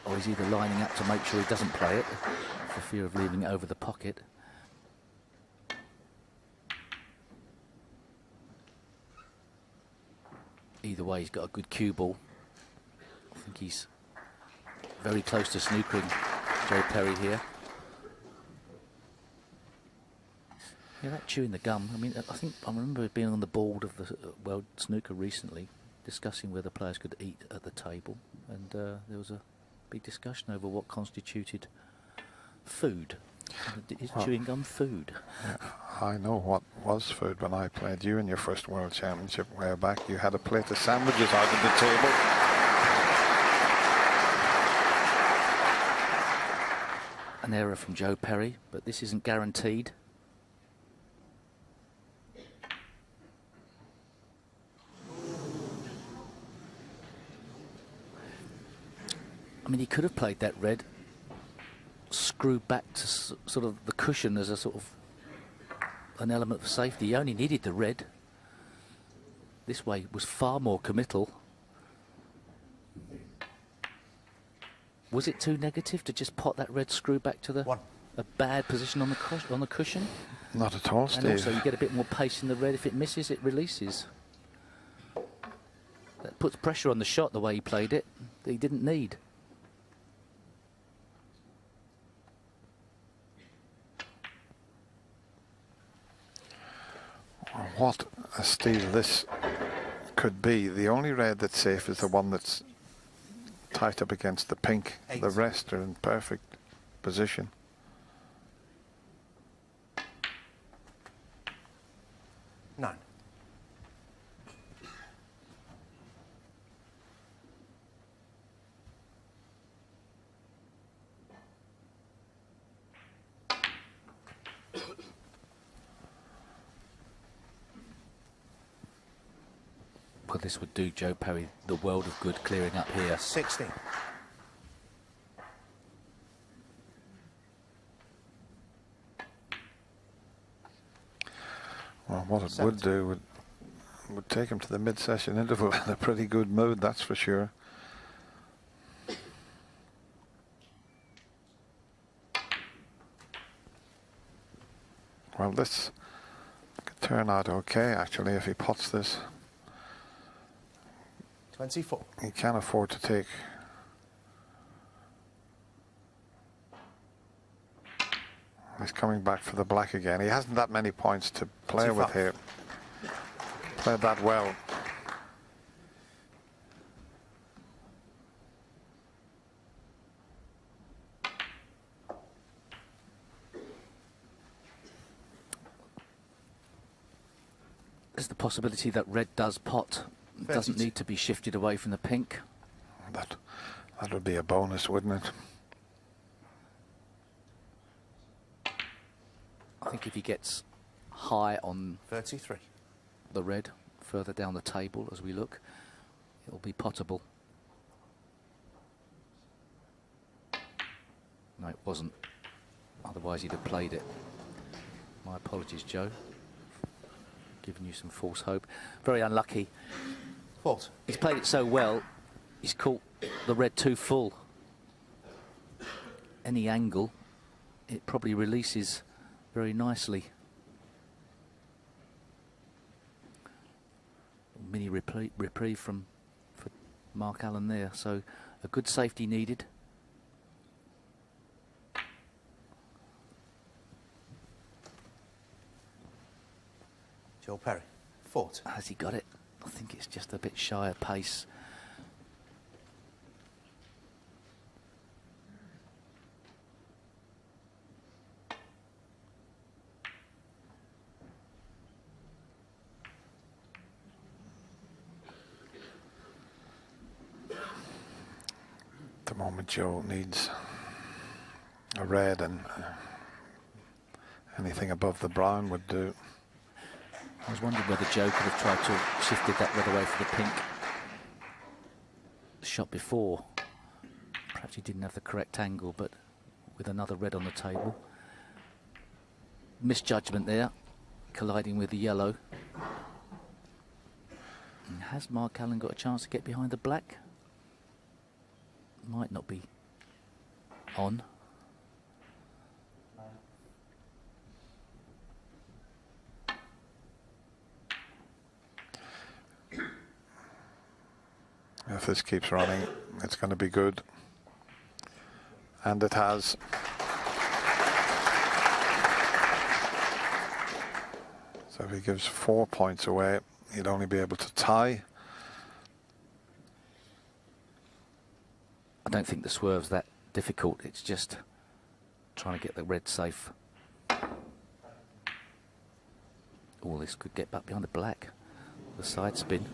Or he's either lining up to make sure he doesn't play it for fear of leaving it over the pocket. either way, he's got a good cue ball. I think he's very close to snookering Joe Perry here. Yeah, that chewing the gum. I mean, I think I remember being on the board of the World Snooker recently, discussing whether players could eat at the table, and there was a big discussion over what constituted food. Is chewing gum food? I know what was food when I played you in your first World Championship way back. You had a plate of sandwiches out of the table. An error from Joe Perry, but this isn't guaranteed. I mean, he could have played that red, screwed back to sort of the cushion as a sort of an element of safety. He only needed the red. This way was far more committal. Was it too negative to just pot that red screw back to a bad position on the cushion? Not at all, Steve. And also you get a bit more pace in the red. If it misses, it releases. That puts pressure on the shot the way he played it that he didn't need. What a steal this could be. The only red that's safe is the one that's tight up against the pink. 8. The rest are in perfect position. 9. Well, this would do Joe Perry the world of good clearing up here. 16. Well, what it would do would take him to the mid-session interval in a pretty good mood, that's for sure. Well, this could turn out okay, actually, if he pots this. 24. He can afford to take. He's coming back for the black again. He hasn't that many points to play with here. Played that well. There's the possibility that red does pot. It doesn't need to be shifted away from the pink. That would be a bonus, wouldn't it? I think if he gets high on 33. the red further down the table as we look, it'll be pottable. No, it wasn't. Otherwise he'd have played it. My apologies, Joe. Giving you some false hope. Very unlucky. Fault. He's played it so well, he's caught the red too full. Any angle, it probably releases very nicely. Mini reprieve for Mark Allen there, so a good safety needed. Joe Perry. Fault. Has he got it? I think it's just a bit shy of pace. At the moment, Joe needs a red, and anything above the brown would do. I was wondering whether Joe could have tried to shifted that red away for the pink shot before. Perhaps he didn't have the correct angle, but with another red on the table. Misjudgment there, colliding with the yellow. And has Mark Allen got a chance to get behind the black? Might not be on. If this keeps running, it's going to be good. And it has. So if he gives 4 points away, he'd only be able to tie. I don't think the swerve's that difficult. It's just trying to get the red safe. All this could get back behind the black. The side spin.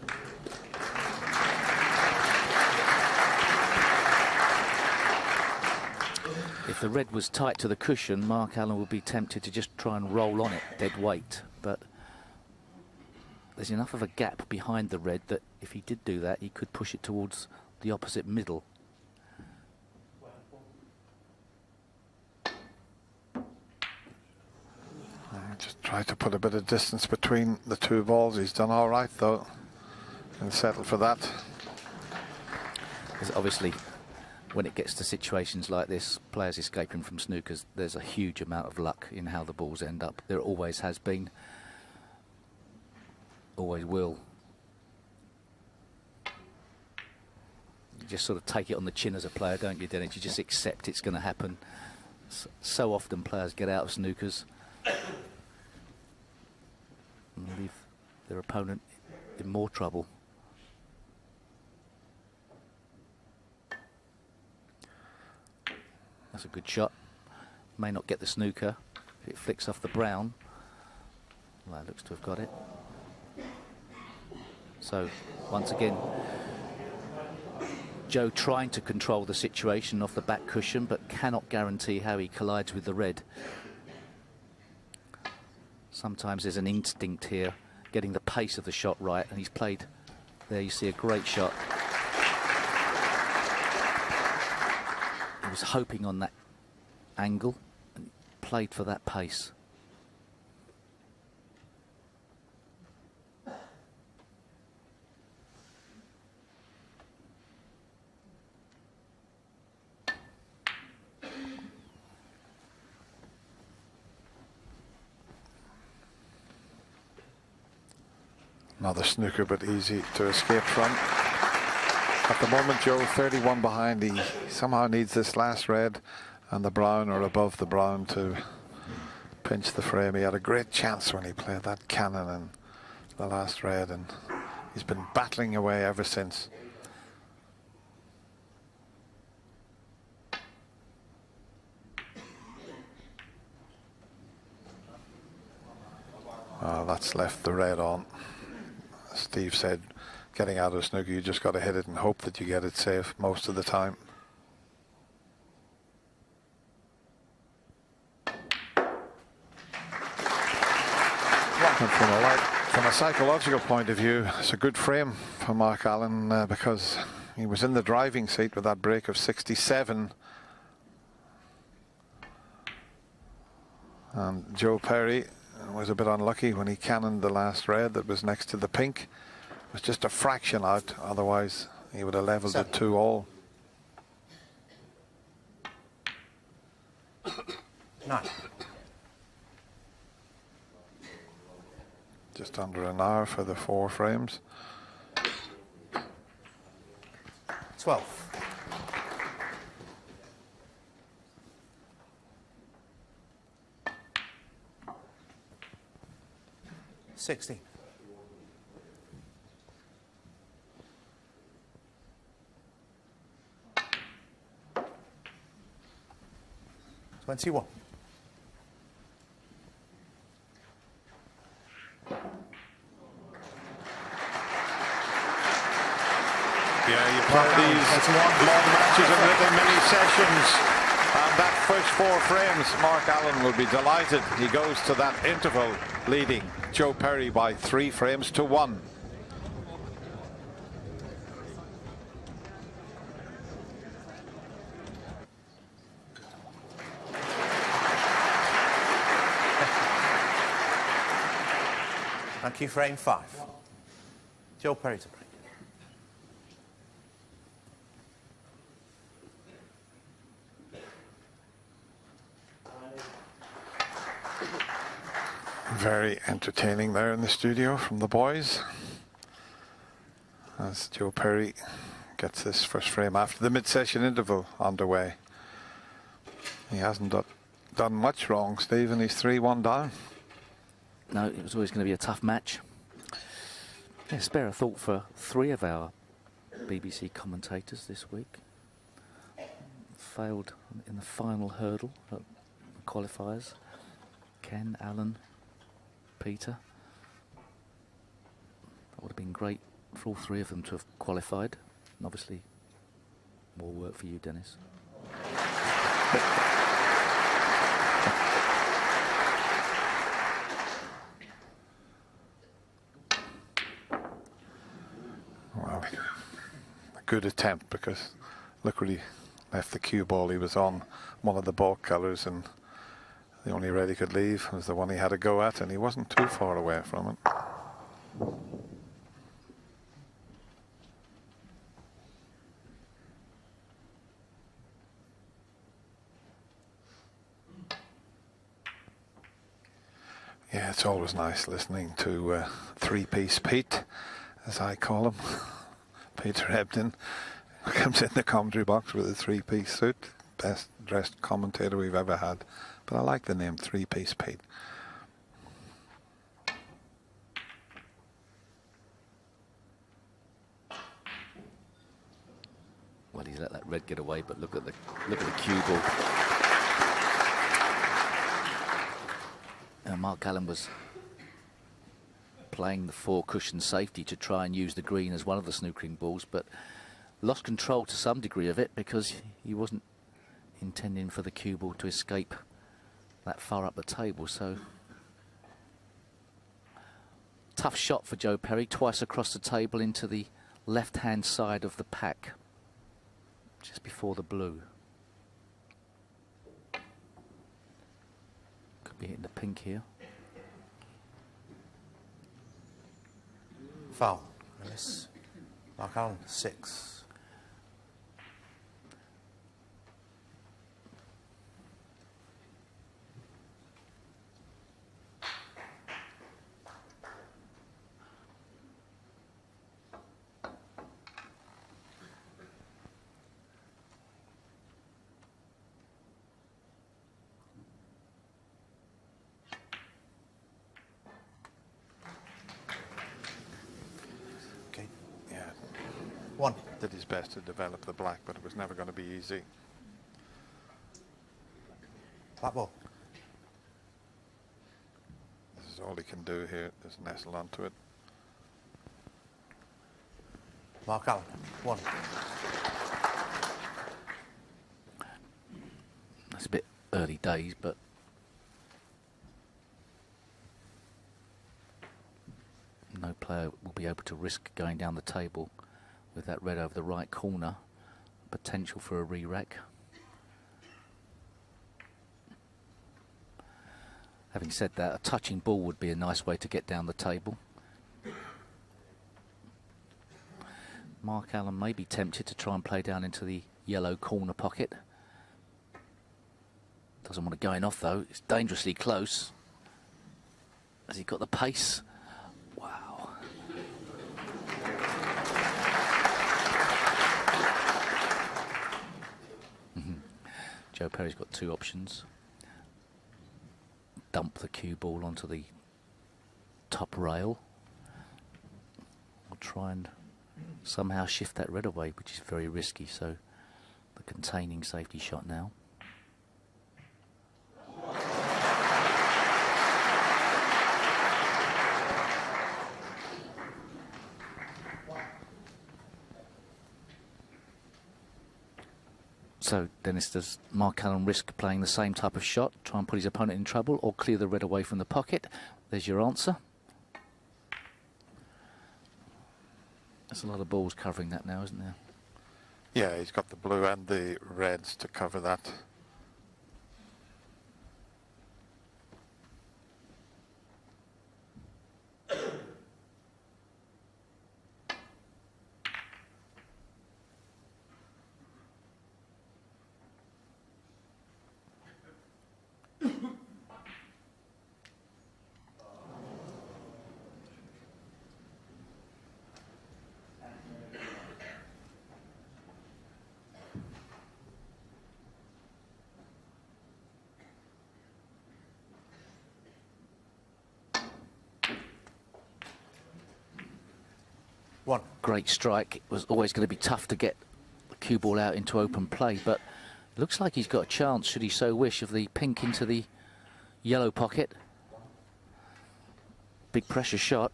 If the red was tight to the cushion, Mark Allen would be tempted to just try and roll on it dead weight. But there's enough of a gap behind the red that if he did do that, he could push it towards the opposite middle. Just try to put a bit of distance between the two balls. He's done all right, though, and settled for that. Because obviously, when it gets to situations like this, players escaping from snookers, there's a huge amount of luck in how the balls end up. There always has been. Always will. You just sort of take it on the chin as a player, don't you, Dennis? You just accept it's going to happen. So often players get out of snookers and leave their opponent in more trouble. That's a good shot. May not get the snooker. If it flicks off the brown, well, it looks to have got it. So, once again, Joe trying to control the situation off the back cushion, but cannot guarantee how he collides with the red. Sometimes there's an instinct here, getting the pace of the shot right, and he's played. There you see a great shot. He was hoping on that angle and played for that pace. Another snooker, but easy to escape from. At the moment, Joe 31 behind. He somehow needs this last red and the brown or above the brown to pinch the frame. He had a great chance when he played that cannon in the last red, and he's been battling away ever since. That's left the red on. Steve said, getting out of snooker, you just got to hit it and hope that you get it safe most of the time. And from a psychological point of view, it's a good frame for Mark Allen because he was in the driving seat with that break of 67. And Joe Perry was a bit unlucky when he cannoned the last red that was next to the pink. It was just a fraction out, otherwise he would have levelled it 2-all. 9. Just under an hour for the 4 frames. 12. 16. 21. Yeah, you play these long matches and little mini sessions, and that first 4 frames, Mark Allen will be delighted. He goes to that interval leading Joe Perry by 3 frames to 1. Thank you, frame 5. Joe Perry to break. Very entertaining there in the studio from the boys, as Joe Perry gets this first frame after the mid-session interval underway. He hasn't done much wrong, Stephen. He's 3-1 down. No, it was always going to be a tough match. Yeah, spare a thought for 3 of our BBC commentators this week. Failed in the final hurdle at the qualifiers. Ken, Alan, Peter. That would have been great for all 3 of them to have qualified. And obviously, more work for you, Dennis. Well, a good attempt, because look where he left the cue ball. He was on one of the ball colours, and the only red he could leave was the one he had to go at, and he wasn't too far away from it. Yeah, it's always nice listening to three-piece Pete, as I call him. Peter Ebden comes in the commentary box with a three-piece suit. Best dressed commentator we've ever had. But I like the name Three-Piece Pete. Well, he's let that red get away, but look at the cue ball. Mark Allen was playing the 4-cushion safety to try and use the green as one of the snookering balls, but lost control to some degree of it because he wasn't intending for the cue ball to escape that far up the table. So tough shot for Joe Perry, twice across the table into the left-hand side of the pack, just before the blue. Could be hitting the pink here. Foul. Miss. Mark Allen, 6. Yeah. 1. Did his best to develop the black, but it was never going to be easy. Black ball. This is all he can do here, is nestle onto it. Mark Allen, 1. That's a bit early days, but no player will be able to risk going down the table with that red over the right corner. Potential for a re-rack. Having said that, a touching ball would be a nice way to get down the table. Mark Allen may be tempted to try and play down into the yellow corner pocket. Doesn't want to go in off though. It's dangerously close. Has he got the pace? Wow. Joe Perry's got 2 options. Dump the cue ball onto the top rail, or try and somehow shift that red away, which is very risky. So the containing safety shot now. So, Dennis, does Mark Allen risk playing the same type of shot, try and put his opponent in trouble, or clear the red away from the pocket? There's your answer. There's a lot of balls covering that now, isn't there? Yeah, he's got the blue and the reds to cover that. 1. great strike. It was always going to be tough to get the cue ball out into open play, but it looks like he's got a chance, should he so wish, of the pink into the yellow pocket. Big pressure shot.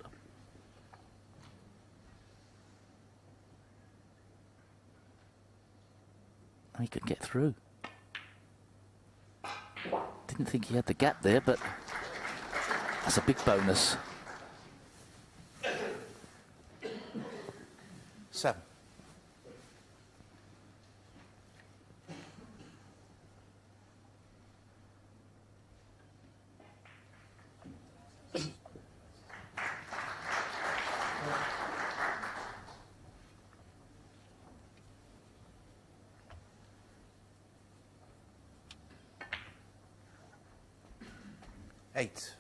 He could get through. Didn't think he had the gap there, but that's a big bonus. 7. Eight.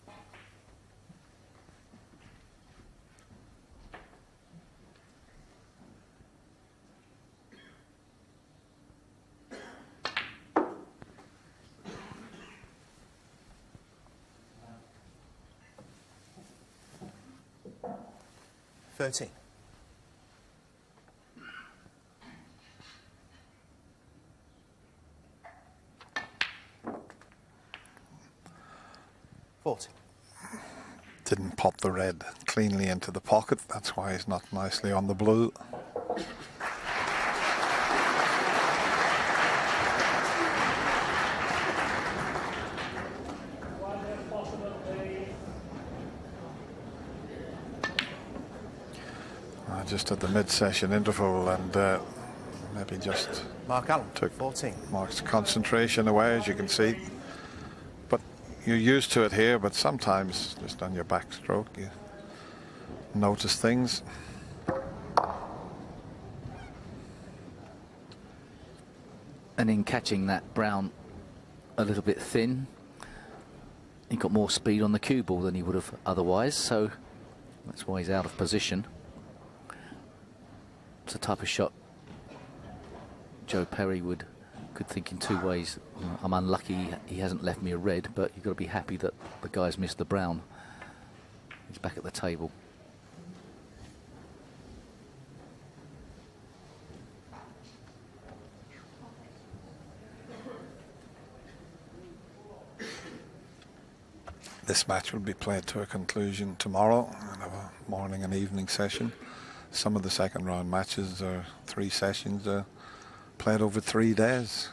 Thirteen. 40. Didn't pop the red cleanly into the pocket. That's why he's not nicely on the blue. Just at the mid-session interval, and maybe just Mark Allen took 14. Mark's concentration away, as you can see. But you're used to it here, but sometimes just on your backstroke you notice things. And in catching that brown a little bit thin, he got more speed on the cue ball than he would have otherwise, so that's why he's out of position. It's a type of shot Joe Perry could think in two ways. I'm unlucky he hasn't left me a red, but you've got to be happy that the guy's missed the brown. He's back at the table. This match will be played to a conclusion tomorrow. We'll have a morning and evening session. Some of the second round matches are 3 sessions played over 3 days.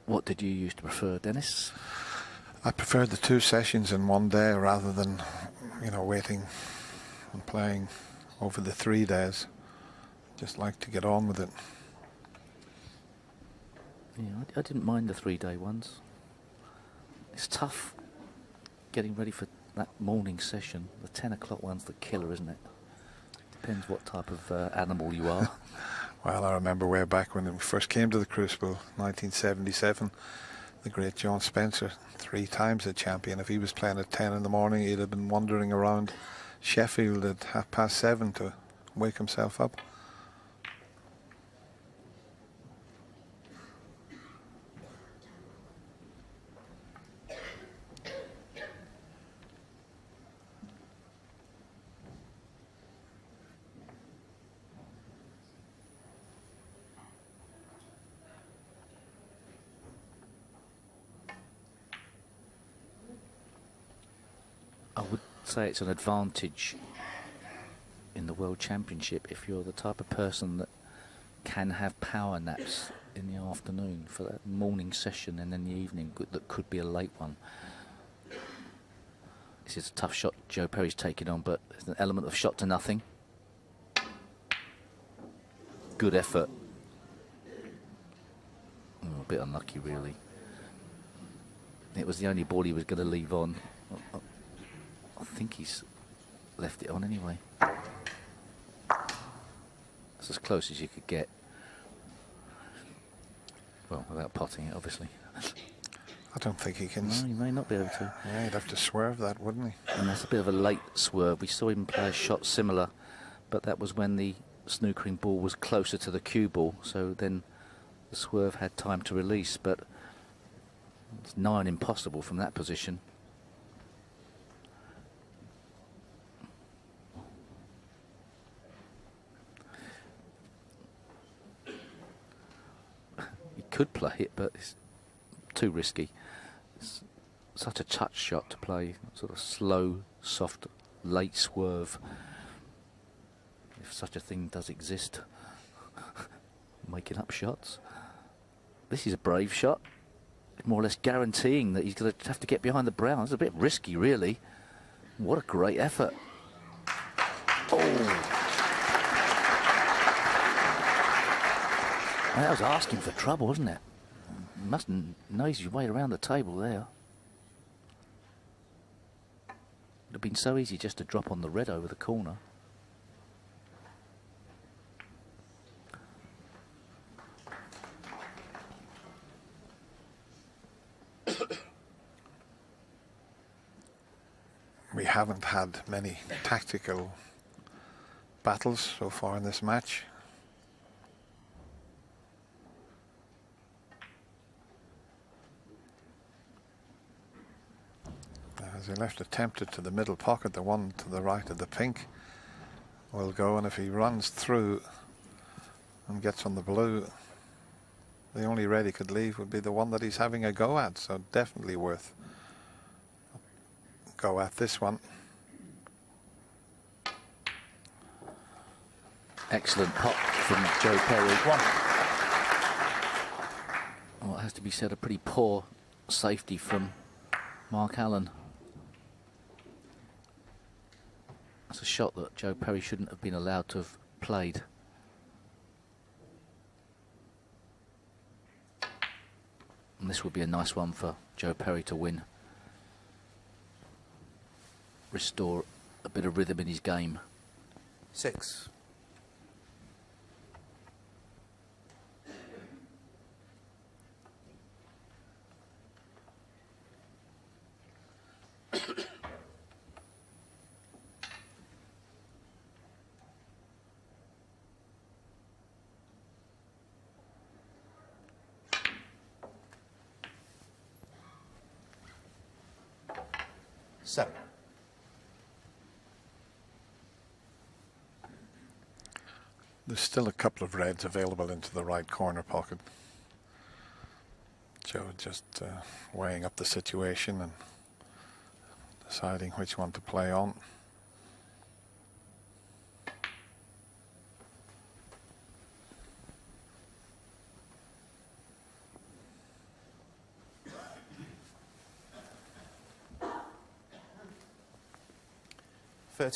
What did you used to prefer, Dennis? I prefer the 2 sessions in one day rather than, you know, waiting and playing over the 3 days. Just like to get on with it. Yeah, I didn't mind the 3-day ones. It's tough getting ready for that morning session. The 10 o'clock one's the killer, isn't it? Depends what type of animal you are. Well, I remember way back when we first came to the Crucible, 1977, the great John Spencer, 3 times a champion. If he was playing at 10 in the morning, he'd have been wandering around Sheffield at 7:30 to wake himself up. I would say it's an advantage in the World Championship if you're the type of person that can have power naps in the afternoon for that morning session, and then the evening that could be a late one. This is a tough shot Joe Perry's taking on, but there's an element of shot to nothing. Good effort. Oh, a bit unlucky, really. It was the only ball he was going to leave on. I think he's left it on anyway. That's as close as you could get. Well, without potting it, obviously. I don't think he can. No, he may not be able to. Yeah, he'd have to swerve that, wouldn't he? And that's a bit of a late swerve. We saw him play a shot similar but that was when the snookering ball was closer to the cue ball, so then the swerve had time to release, but it's nigh on impossible from that position. He could play it, but it's too risky. It's such a touch shot to play, sort of slow, soft, late swerve, if such a thing does exist. Making up shots. This is a brave shot, more or less guaranteeing that he's going to have to get behind the brown. It's a bit risky, really. What a great effort. Oh! That was asking for trouble, wasn't it? Must nose his way around the table there. Would have been so easy just to drop on the red over the corner. We haven't had many tactical battles so far in this match. As he left it tempted to the middle pocket, the one to the right of the pink will go, and if he runs through and gets on the blue, the only red he could leave would be the one that he's having a go at, so definitely worth a go at this one. Excellent pot from Joe Perry. Well, it has to be said, a pretty poor safety from Mark Allen. It's a shot that Joe Perry shouldn't have been allowed to have played. And this would be a nice one for Joe Perry to win. Restore a bit of rhythm in his game. 6. Seven. There's still a couple of reds available into the right corner pocket. Joe just weighing up the situation and deciding which one to play on. I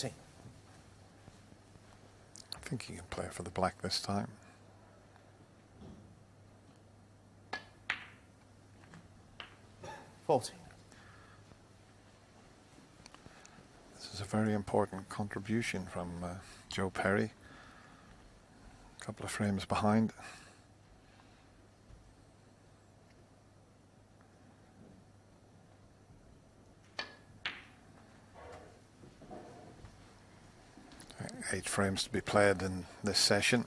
think he can play for the black this time. This is a very important contribution from Joe Perry. A couple of frames behind. Eight frames to be played in this session,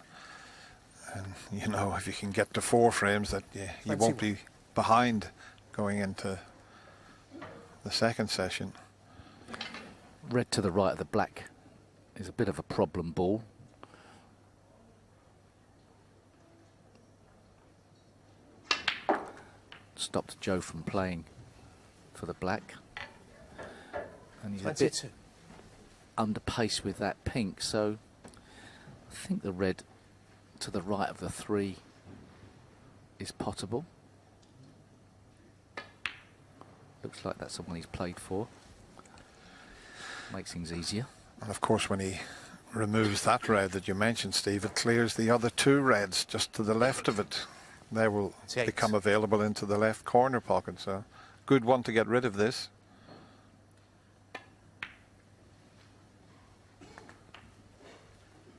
and you know, if you can get to 4 frames, that you won't be behind going into the second session. Red to the right of the black is a bit of a problem ball. Stopped Joe from playing for the black, and he's 22. a bit under pace with that pink, so I think the red to the right of the 3 is potable. Looks like that's the one he's played for. Makes things easier. And of course, when he removes that red that you mentioned, Steve, it clears the other 2 reds just to the left of it. They will become available into the left corner pocket, so good one to get rid of this.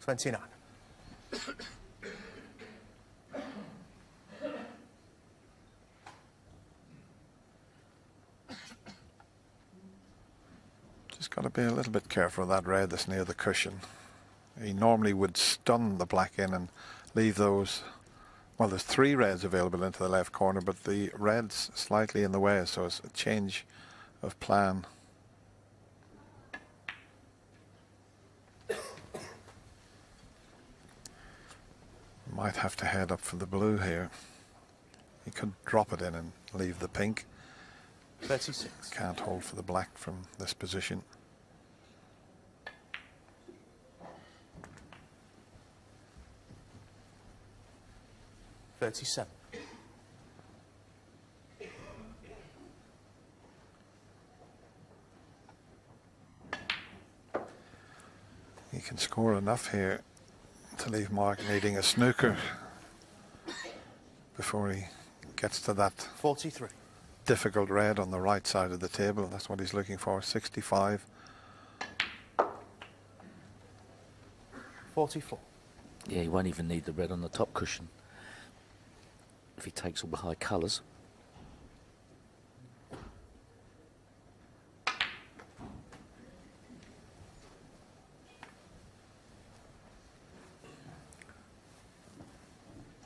29. Just got to be a little bit careful of that red that's near the cushion. He normally would stun the black in and leave those. Well, there's 3 reds available into the left corner, but the red's slightly in the way, so it's a change of plan. Might have to head up for the blue here. He could drop it in and leave the pink. 36. Can't hold for the black from this position. $37. He can score enough here to leave Mark needing a snooker before he gets to that 43. difficult red on the right side of the table. That's what he's looking for. 65. 44. Yeah, he won't even need the red on the top cushion if he takes all the high colours.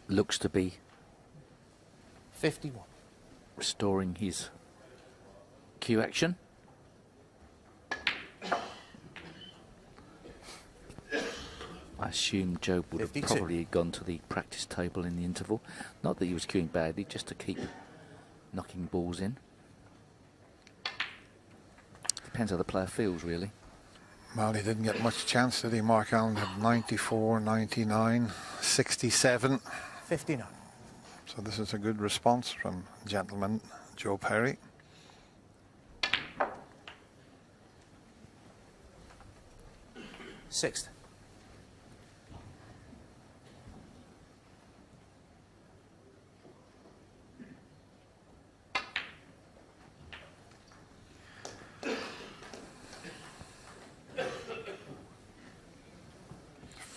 Looks to be 51. restoring his cue action. I assume Joe would have 52. probably gone to the practice table in the interval. Not that he was cueing badly, just to keep knocking balls in. Depends how the player feels, really. Well, he didn't get much chance, did he? Mark Allen had 94, 99, 67. 59. So this is a good response from gentleman Joe Perry. Sixth.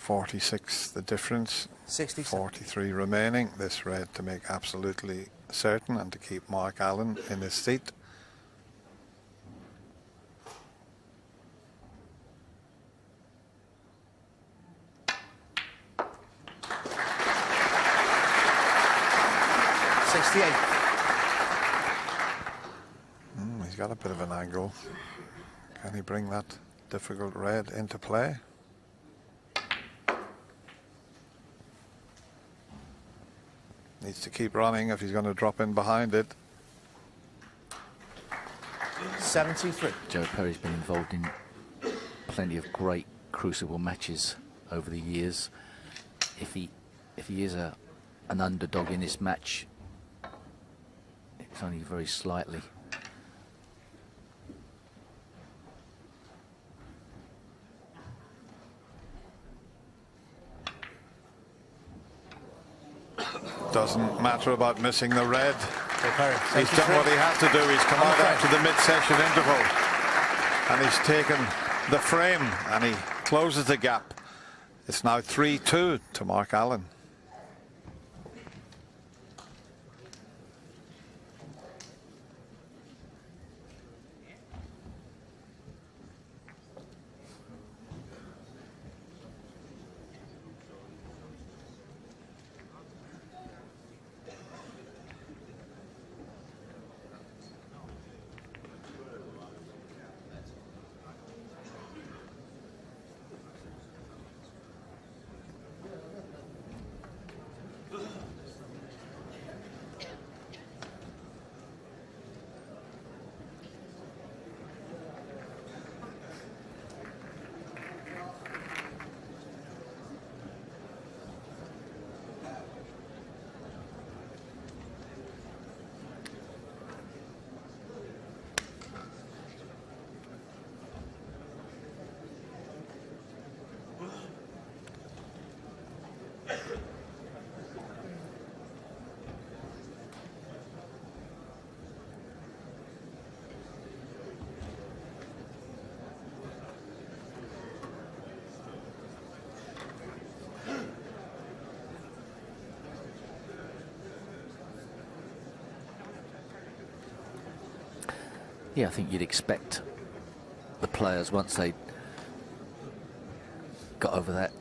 .46 the difference. 67. 43 remaining. This red to make absolutely certain and to keep Mark Allen in his seat. He's got a bit of an angle. Can he bring that difficult red into play? Needs to keep running if he's going to drop in behind it. 73. Joe Perry's been involved in plenty of great crucible matches over the years. If he is an underdog in this match, it's only very slightly. Doesn't matter about missing the red. He's 73. done what he had to do. He's come out after the mid-session interval and he's taken the frame and he closes the gap. It's now 3-2 to Mark Allen. Yeah, I think you'd expect the players, once they got over that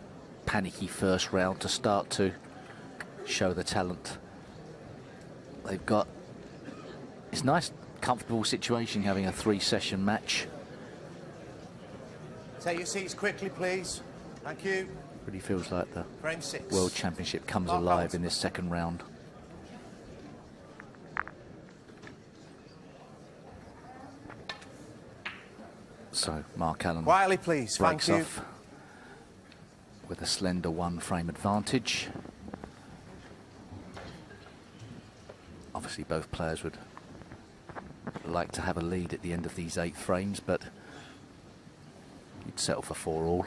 panicky first round to start to show the talent they've got. It's a nice, comfortable situation having a 3-session match. Take your seats quickly, please. Thank you. Really feels like the Frame 6. World Championship comes alive in this second round. So Mark Allen Quietly, please. Thank breaks you. off with a slender 1-frame advantage. Obviously both players would like to have a lead at the end of these 8 frames, but you'd settle for 4-all.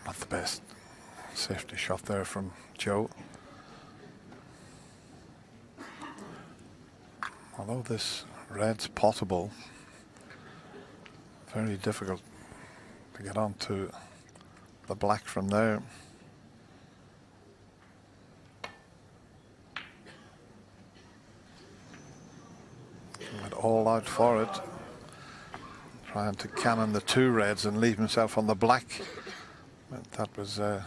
Not the best safety shot there from Joe. Although this red's potable, very difficult to get onto the black from there. He went all out for it, trying to cannon the 2 reds and leave himself on the black. But that was, you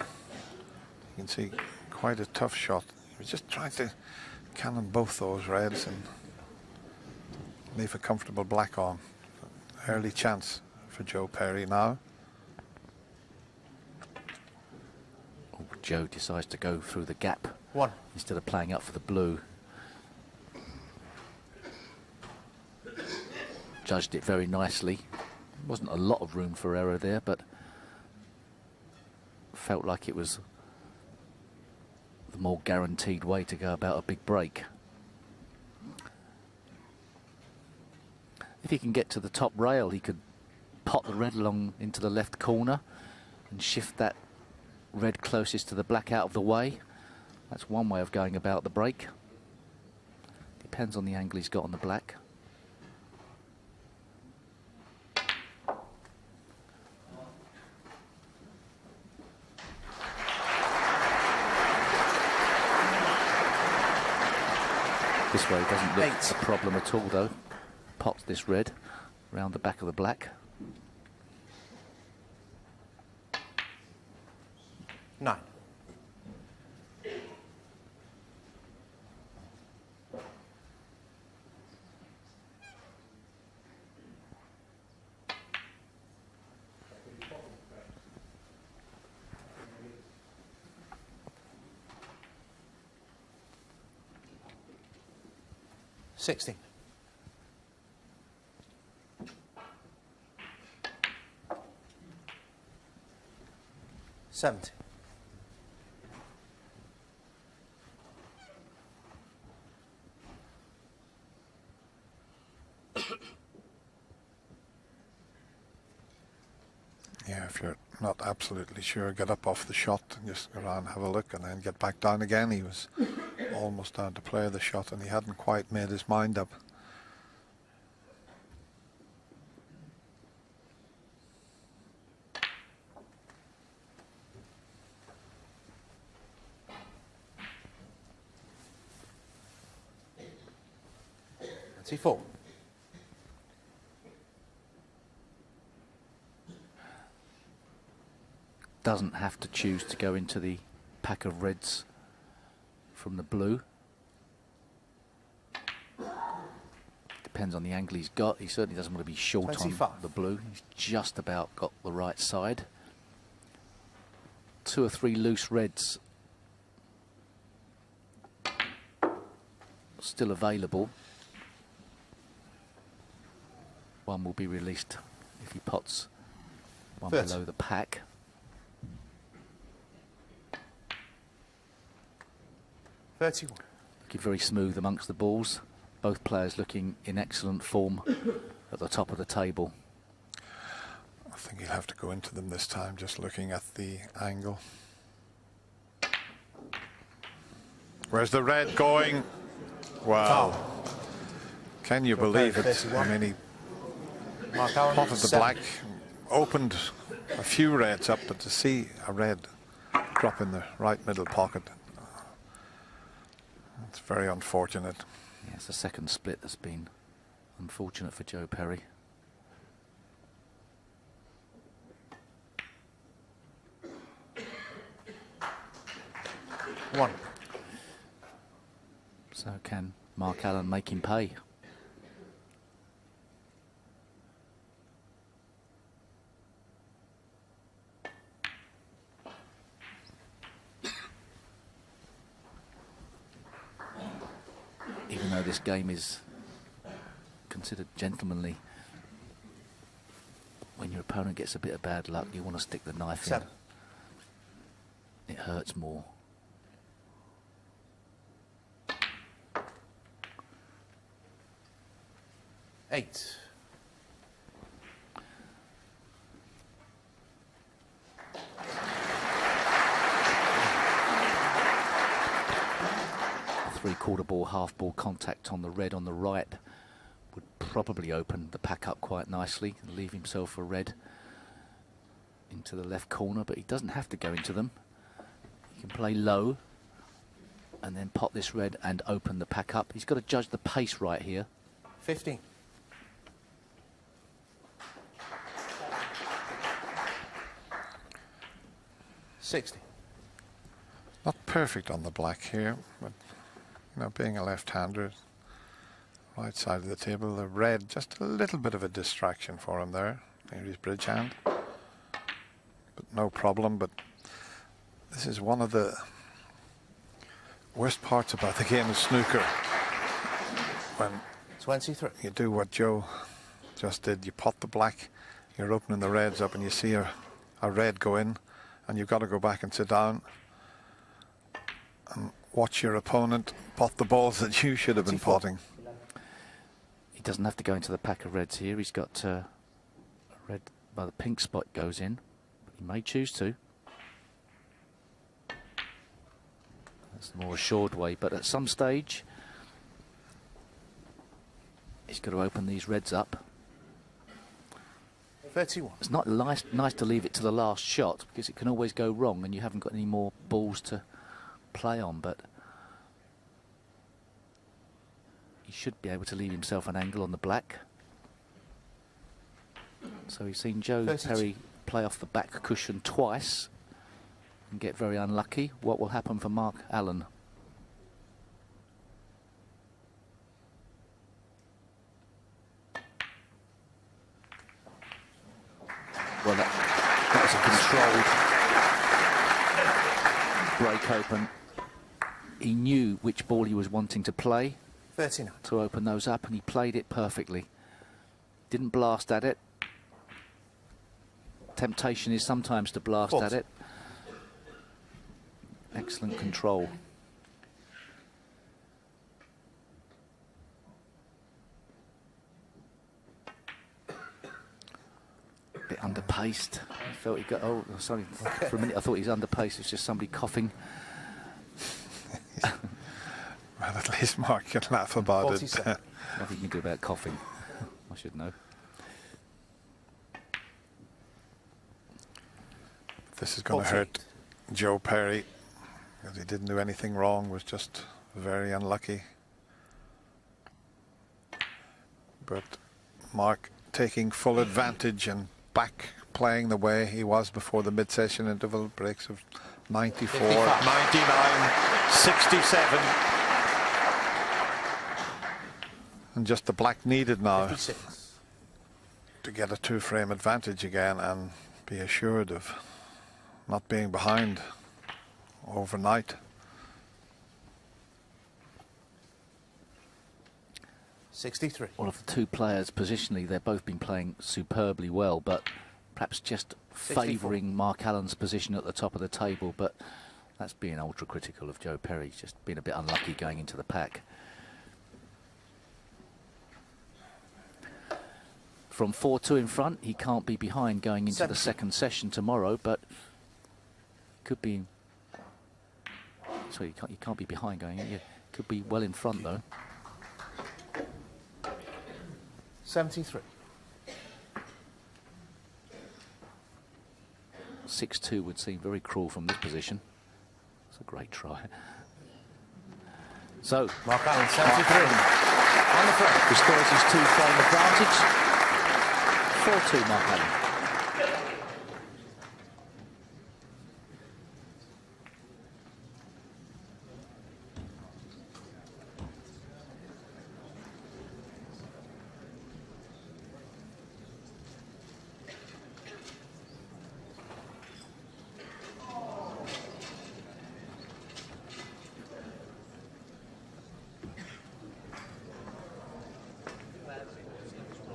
can see, quite a tough shot. He was just trying to cannon both those reds and leave a comfortable black on. Early chance for Joe Perry now. Oh, Joe decides to go through the gap 1. instead of playing up for the blue. Judged it very nicely. Wasn't a lot of room for error there, but felt like it was the more guaranteed way to go about a big break. If he can get to the top rail, he could pot the red along into the left corner and shift that red closest to the black out of the way. That's one way of going about the break. Depends on the angle he's got on the black. This way doesn't look a problem at all, though. Pops this red round the back of the black. 9. $60. 70. Yeah, if you're not absolutely sure, get up off the shot and just go around and have a look and then get back down again. He was almost down to play the shot and he hadn't quite made his mind up. $4. Doesn't have to choose to go into the pack of reds from the blue. Depends on the angle he's got. He certainly doesn't want to be short 25. on the blue. He's just about got the right side. 2 or 3 loose reds still available. One will be released if he pots one 30. below the pack. $31. Looking very smooth amongst the balls. Both players looking in excellent form at the top of the table. I think he'll have to go into them this time, just looking at the angle. Where's the red going? Wow. Can you believe it? 31. I mean, he Mark Allen, potted the 7. black, opened a few reds up, but to see a red drop in the right middle pocket, it's very unfortunate. Yeah, it's the second split that's been unfortunate for Joe Perry. One. So can Mark Allen make him pay? Even though this game is considered gentlemanly, when your opponent gets a bit of bad luck, you want to stick the knife 7. in. It hurts more. Eight. Three-quarter ball, half ball contact on the red on the right would probably open the pack up quite nicely and leave himself a red into the left corner, but he doesn't have to go into them. He can play low and then pot this red and open the pack up. He's got to judge the pace right here. 15. $60. Not perfect on the black here, but you know, being a left-hander, right side of the table, the red, just a little bit of a distraction for him there. Here's his bridge hand, but no problem. But this is one of the worst parts about the game of snooker, when 23. you do what Joe just did. You pot the black, you're opening the reds up, and you see a red go in, and you've got to go back and sit down and watch your opponent pot the balls that you should have been potting. He doesn't have to go into the pack of reds here. He's got a red by the pink spot goes in, but he may choose to. That's the more assured way, but at some stage he's got to open these reds up. 31. It's not nice to leave it to the last shot, because it can always go wrong and you haven't got any more balls to play on, but he should be able to leave himself an angle on the black. So we've seen Joe 32. Perry play off the back cushion twice and get very unlucky. What will happen for Mark Allen? Well, that was a controlled break open. He knew which ball he was wanting to play 39. to open those up, and he played it perfectly. Didn't blast at it. Temptation is sometimes to blast 40. at it. Excellent control. Bit underpaced. I felt he got. Oh, sorry. For a minute, I thought he was underpaced. It's just somebody coughing. Well, at least Mark can laugh about it. 47. Nothing you can do about coughing. I should know. This is going to 48. hurt Joe Perry, because he didn't do anything wrong, was just very unlucky. But Mark taking full advantage and back playing the way he was before the mid-session interval, breaks of 94, 55. 99, 67. And just the black needed now 56. to get a two-frame advantage again and be assured of not being behind overnight. 63. Well, of the two players positionally, they've both been playing superbly well, but perhaps just 64. favouring Mark Allen's position at the top of the table. But that's being ultra critical of Joe Perry. He's just been a bit unlucky going into the pack. From 4-2 in front, he can't be behind going into the 70. second session tomorrow, but could be. So you can't be behind going in. You could be well in front though. 73. 6-2 would seem very cruel from this position. It's a great try. So, Mark Allen, 73. On the front. restores his 2-frame advantage. 4-2 Mark Allen.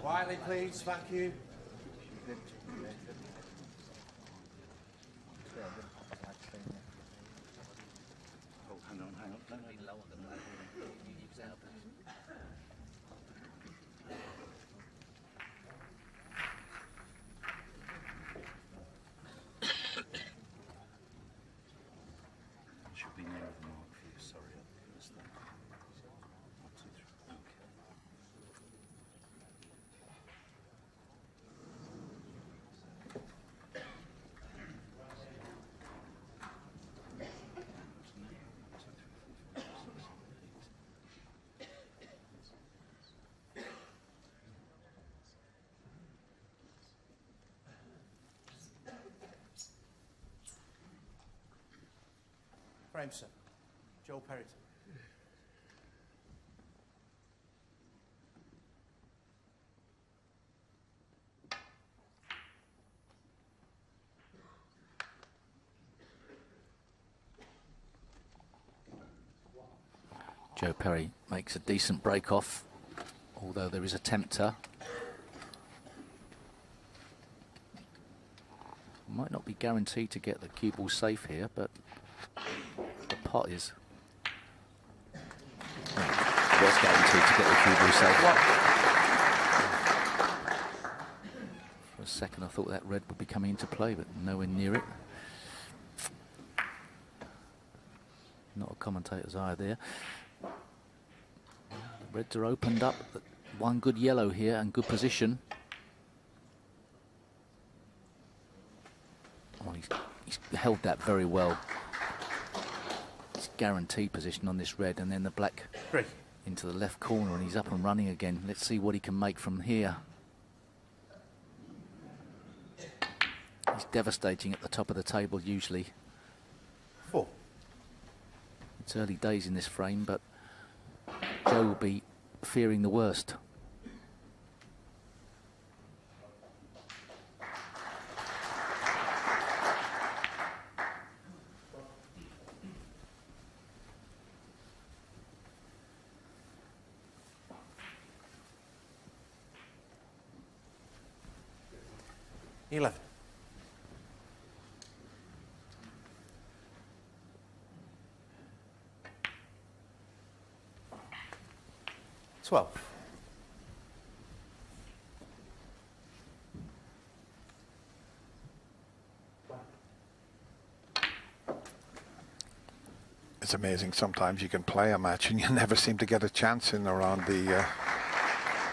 Quietly, please. Thank you. Should be nearer the mark for you, sorry. I missed that. 1, 2, 3. Okay. Frame, sir. Joel Perrington. Joe Perry makes a decent break off, although there is a tempter. Might not be guaranteed to get the cue ball safe here, but the pot is. Was guaranteed to get the cue ball safe. For a second, I thought that red would be coming into play, but nowhere near it. Not a commentator's eye there. Reds are opened up. One good yellow here and good position. Oh, he's held that very well. It's guaranteed position on this red, and then the black into the left corner, and he's up and running again. Let's see what he can make from here. He's devastating at the top of the table usually. 4. It's early days in this frame, but Joe will be fearing the worst. Eleven. 12. It's amazing sometimes you can play a match and you never seem to get a chance in around the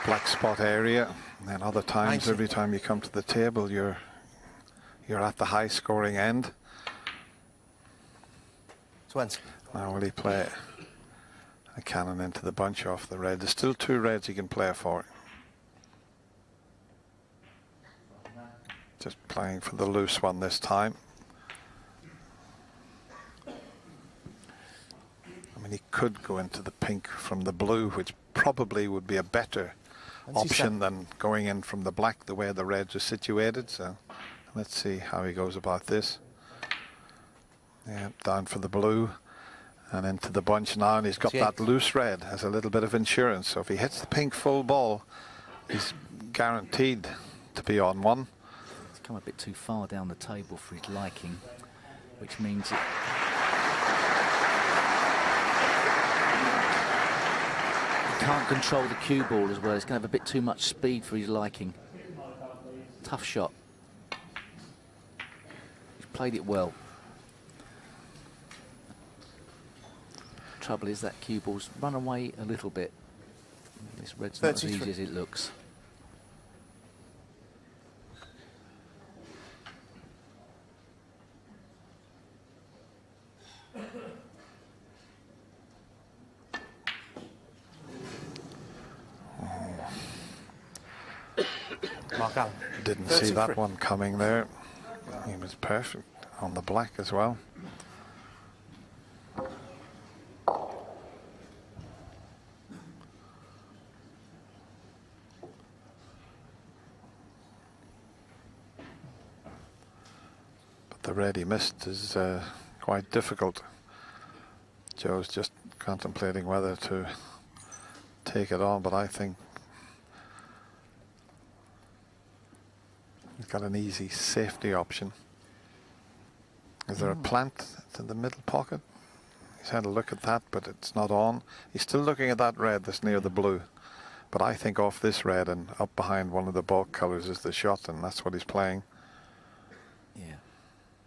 black spot area, and then other times 19. every time you come to the table you're at the high scoring end. 20. Now will he play a cannon into the bunch off the red? There's still 2 reds he can play for. Just playing for the loose one this time. I mean, he could go into the pink from the blue, which probably would be a better option than going in from the black the way the reds are situated. So let's see how he goes about this. Yeah, down for the blue and into the bunch now, and he's got that loose red as a little bit of insurance. So if he hits the pink full ball, he's guaranteed to be on one. It's come a bit too far down the table for his liking, which means it can't control the cue ball as well. It's going to have a bit too much speed for his liking. Tough shot. He's played it well. Trouble is that cue ball's run away a little bit. This red's not as easy as it looks. Mark Allen. Didn't see 33. that one coming there. He was perfect on the black as well. But the red he missed is quite difficult. Joe's just contemplating whether to take it on, but I think he's got an easy safety option. Is there a plant in the middle pocket? He's had a look at that, but it's not on. He's still looking at that red that's near the blue. But I think off this red and up behind one of the bulk colours is the shot, and that's what he's playing. Yeah.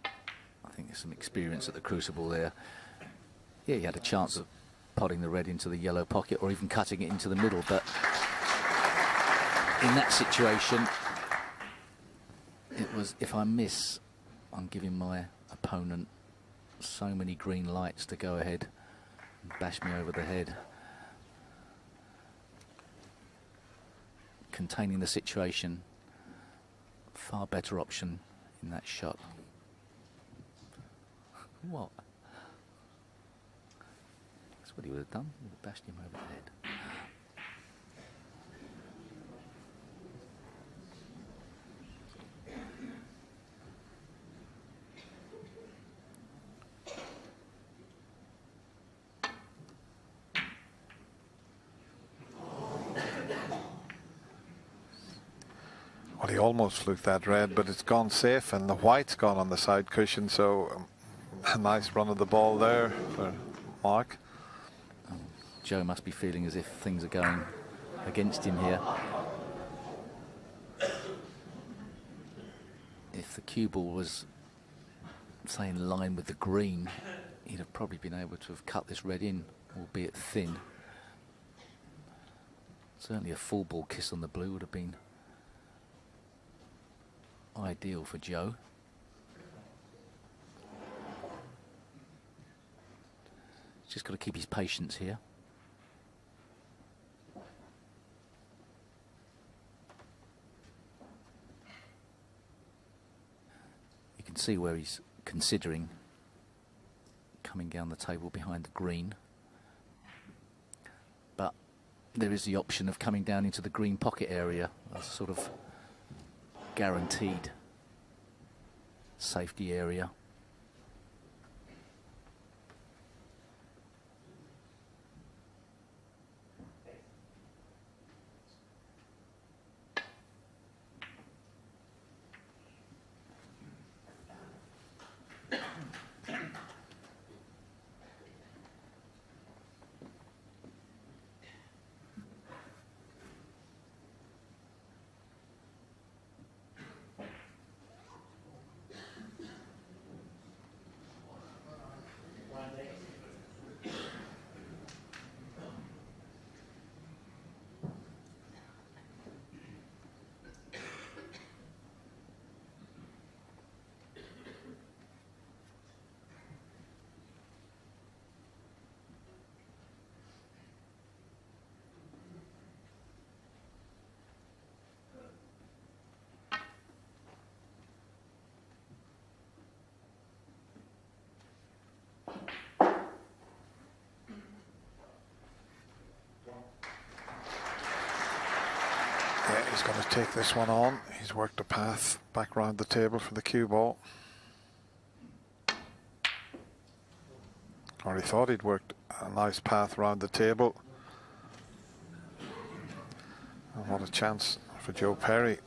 I think there's some experience at the Crucible there. Yeah, he had a chance of potting the red into the yellow pocket or even cutting it into the middle, but in that situation, it was, if I miss, I'm giving my opponent so many green lights to go ahead and bash me over the head. Containing the situation, far better option in that shot. What? That's what he would have done. He would have bashed him over the head. Well, he almost fluked that red, but it's gone safe, and the white's gone on the side cushion, so a nice run of the ball there for Mark. Joe must be feeling as if things are going against him here. If the cue ball was, say, in line with the green, he'd have probably been able to have cut this red in, albeit thin. Certainly a full ball kiss on the blue would have been ideal for Joe. He's just got to keep his patience here. You can see where he's considering coming down the table behind the green. But there is the option of coming down into the green pocket area as a sort of guaranteed safety area. Yeah, he's going to take this one on. He's worked a path back round the table for the cue ball. Or he thought he'd worked a nice path round the table. And what a chance for Joe Perry.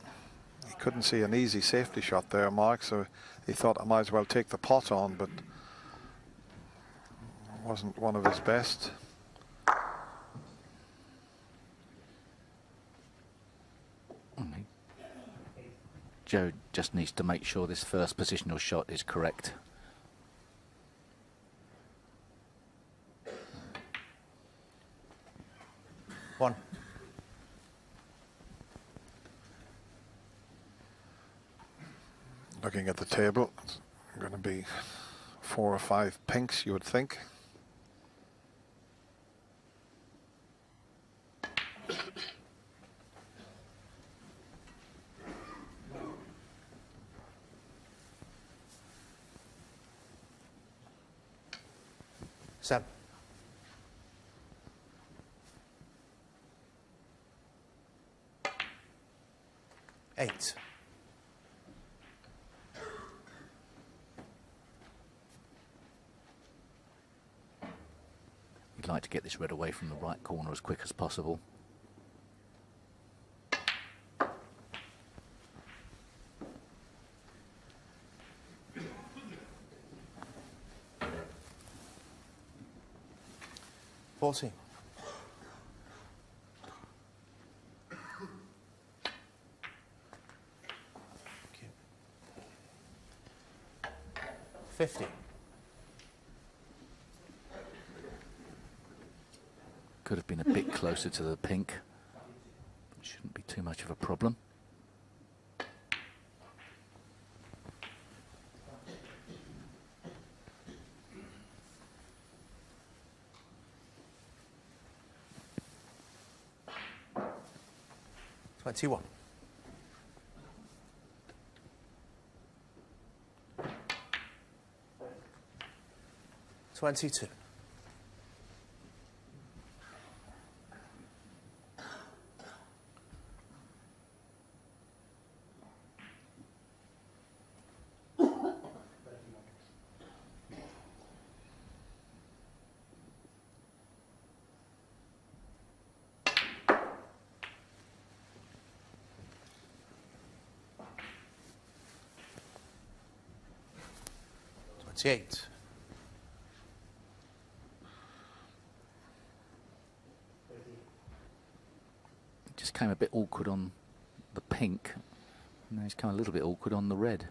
He couldn't see an easy safety shot there, Mark, so he thought I might as well take the pot on, but it wasn't one of his best. Joe just needs to make sure this first positional shot is correct. One. Looking at the table, it's going to be 4 or 5 pinks, you would think. 7. Eight. You'd like to get this red away from the right corner as quick as possible. Fourteen. Thank you. 50. Could have been a bit closer to the pink. Shouldn't be too much of a problem. Twenty-one. Twenty-two. 28. It just came a bit awkward on the pink. And now it's come a little bit awkward on the red.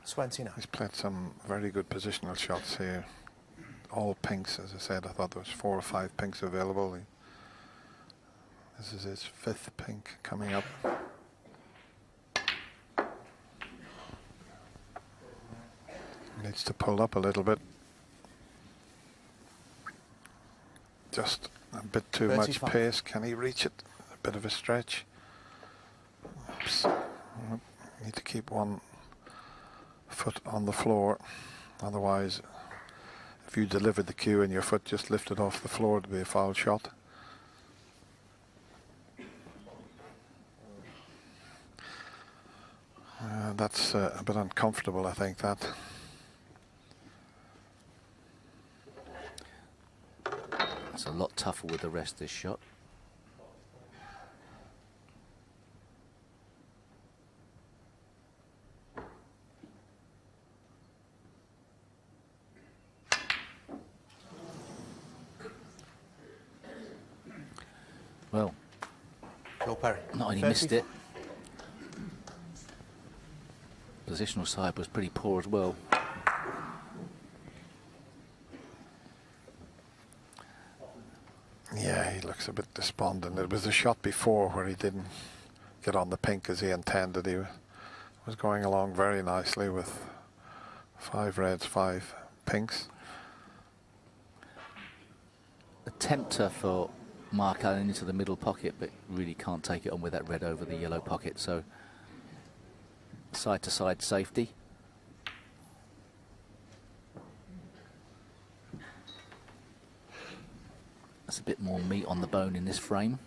He's played some very good positional shots here. All pinks, as I said. I thought there was 4 or 5 pinks available. This is his 5th pink coming up. Needs to pull up a little bit. Just a bit too 35. much pace. Can he reach it? A bit of a stretch. Oops. Need to keep one foot on the floor. Otherwise, if you delivered the cue and your foot just lifted off the floor, it'd be a foul shot. That's a bit uncomfortable, I think, that. It's a lot tougher with the rest, this shot. Well, not only missed it, positional side was pretty poor as well. Yeah, he looks a bit despondent. It was a shot before where he didn't get on the pink as he intended. He was going along very nicely with 5 reds, 5 pinks. A tempter for Mark Allen into the middle pocket, but really can't take it on with that red over the yellow pocket. So side to side safety. That's a bit more meat on the bone in this frame.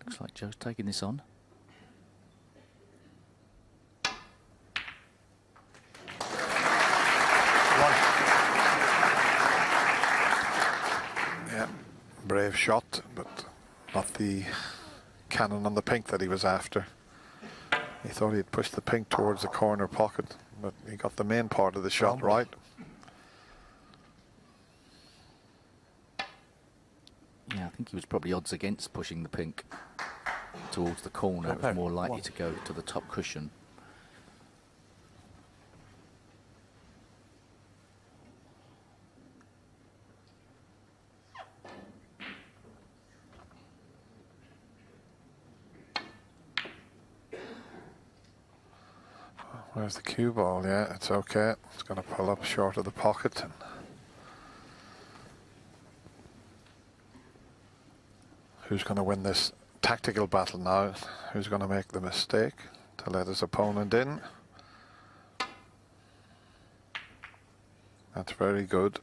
Looks like Joe's taking this on. Yeah, brave shot, but not the cannon on the pink that he was after. He thought he'd pushed the pink towards the corner pocket. but he got the main part of the shot Brown ball. right. Yeah, I think he was probably odds against pushing the pink towards the corner. It was more likely to go to the top cushion. Where's the cue ball? Yeah, it's okay. It's going to pull up short of the pocket. And who's going to win this tactical battle now? Who's going to make the mistake to let his opponent in? That's very good.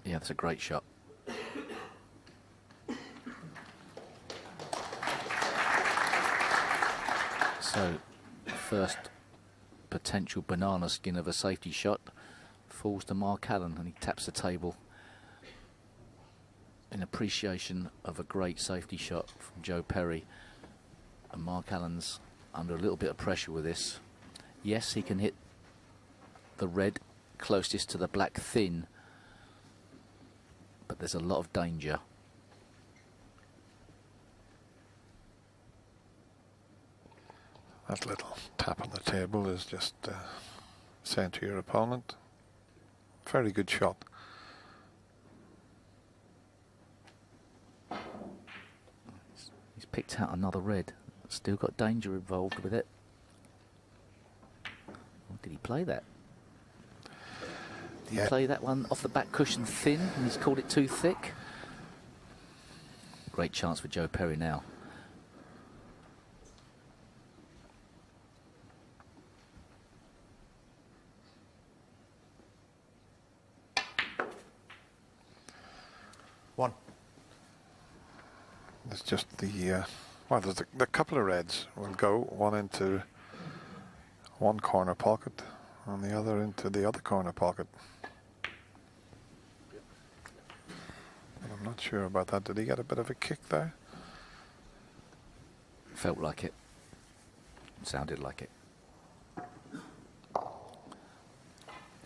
Yeah, that's a great shot. So, first potential banana skin of a safety shot falls to Mark Allen, and he taps the table in appreciation of a great safety shot from Joe Perry. And Mark Allen's under a little bit of pressure with this. Yes, he can hit the red closest to the black thin, but there's a lot of danger. That little tap on the table is just saying to your opponent, very good shot. He's picked out another red. Still got danger involved with it. Or did he play that? Did he play that one off the back cushion thin and he's called it too thick? Great chance for Joe Perry now. One. It's just the well, there's the couple of reds will go, one into one corner pocket and the other into the other corner pocket. But I'm not sure about that. Did he get a bit of a kick there? Felt like it. Sounded like it.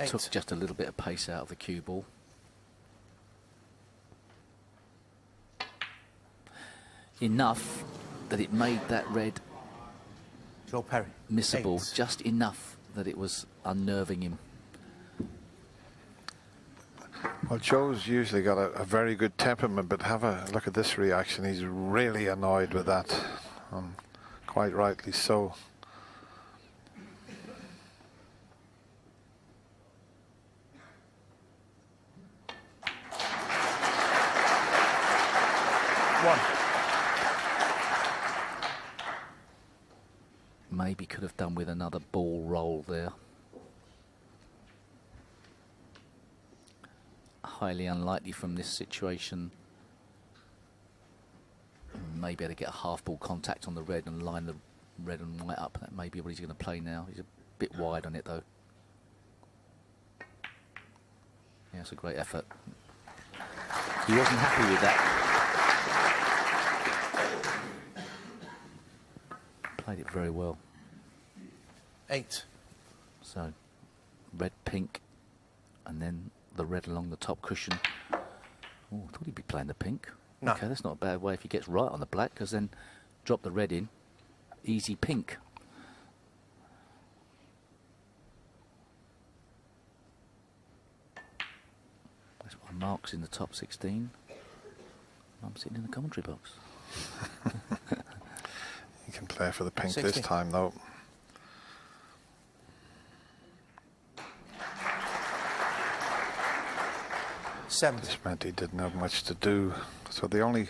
Eight. Took just a little bit of pace out of the cue ball. Enough that it made that red Joe Perry. missable, Eight. just enough that it was unnerving him. Well, Joe's usually got a very good temperament, but have a look at this reaction. He's really annoyed with that, quite rightly so. One. Maybe could have done with another ball roll there. Highly unlikely from this situation. Maybe able to get a half ball contact on the red and line the red and white up. That may be what he's going to play now. He's a bit wide on it though. Yeah, it's a great effort. He wasn't happy with that. Played it very well. Eight. So, red, pink, and then the red along the top cushion. Oh, I thought he'd be playing the pink. No. Okay, that's not a bad way if he gets right on the black, because then drop the red in. Easy pink. That's why Mark's in the top 16. I'm sitting in the commentary box. He can play for the pink 16. this time, though. Seven. This meant he didn't have much to do. So the only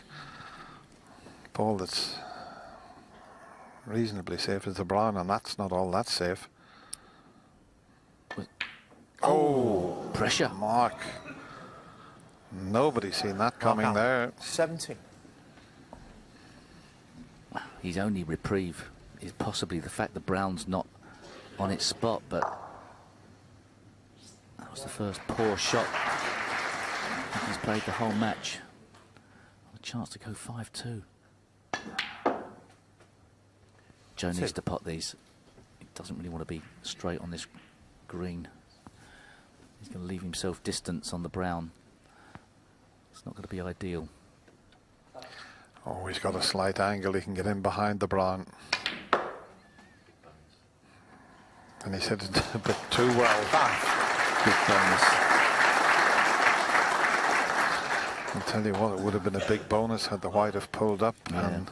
ball that's reasonably safe is the brown, and that's not all that safe. Oh, pressure. Mark. Nobody's seen that coming there. 17. His only reprieve is possibly the fact the brown's not on its spot, but that was the first poor shot he's played the whole match. A chance to go 5-2. Joe needs to pot these. doesn't really want to be straight on this green. He's going to leave himself distance on the brown. It's not going to be ideal. Oh, he's got a slight angle. He can get in behind the brown. And he's hit it a bit too well. Big bonus. I'll tell you what, it would have been a big bonus had the white have pulled up. Yeah. And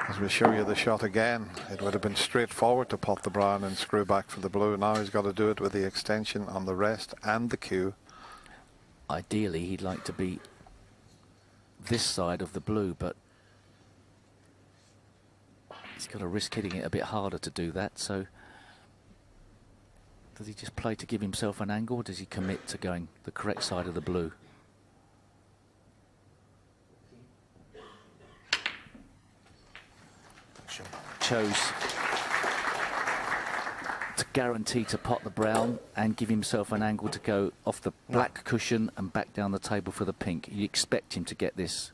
as we show you the shot again, it would have been straightforward to pot the brown and screw back for the blue. Now he's got to do it with the extension on the rest and the cue. Ideally, he'd like to be this side of the blue, but he's got to risk hitting it a bit harder to do that. So does he just play to give himself an angle, or does he commit to going the correct side of the blue? Chose to guarantee to pot the brown and give himself an angle to go off the black cushion and back down the table for the pink. You expect him to get this.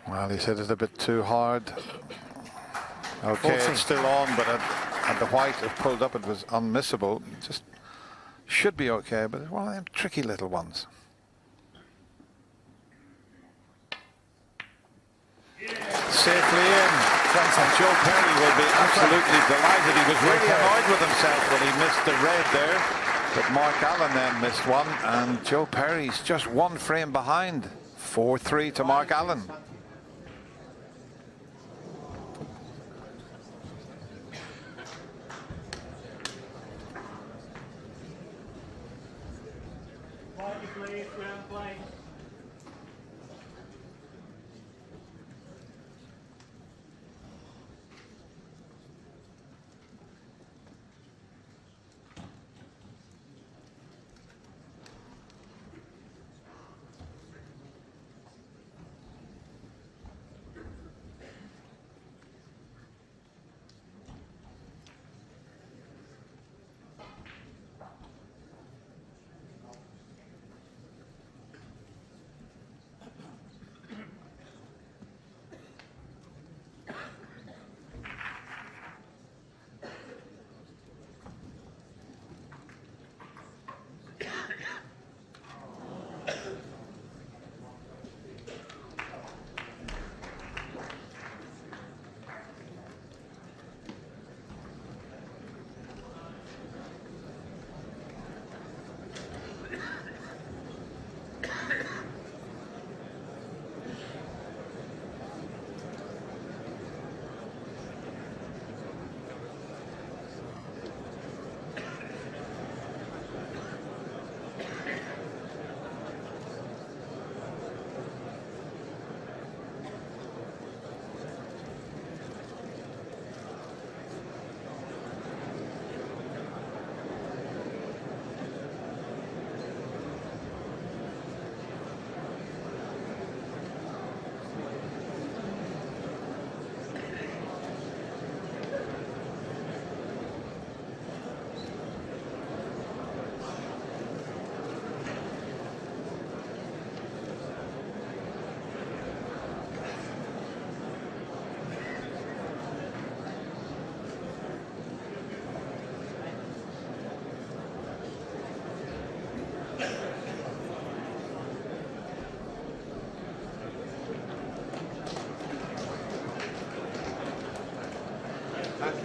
Well, he's hit it a bit too hard. Okay, 14. it's still on, but had the white have pulled up, it was unmissable. Just should be okay, but it's one of them tricky little ones. Safely in. And Joe Perry will be absolutely delighted. He was really annoyed with himself when he missed the red there. But Mark Allen then missed one, and Joe Perry's just one frame behind. 4-3 to Mark Allen.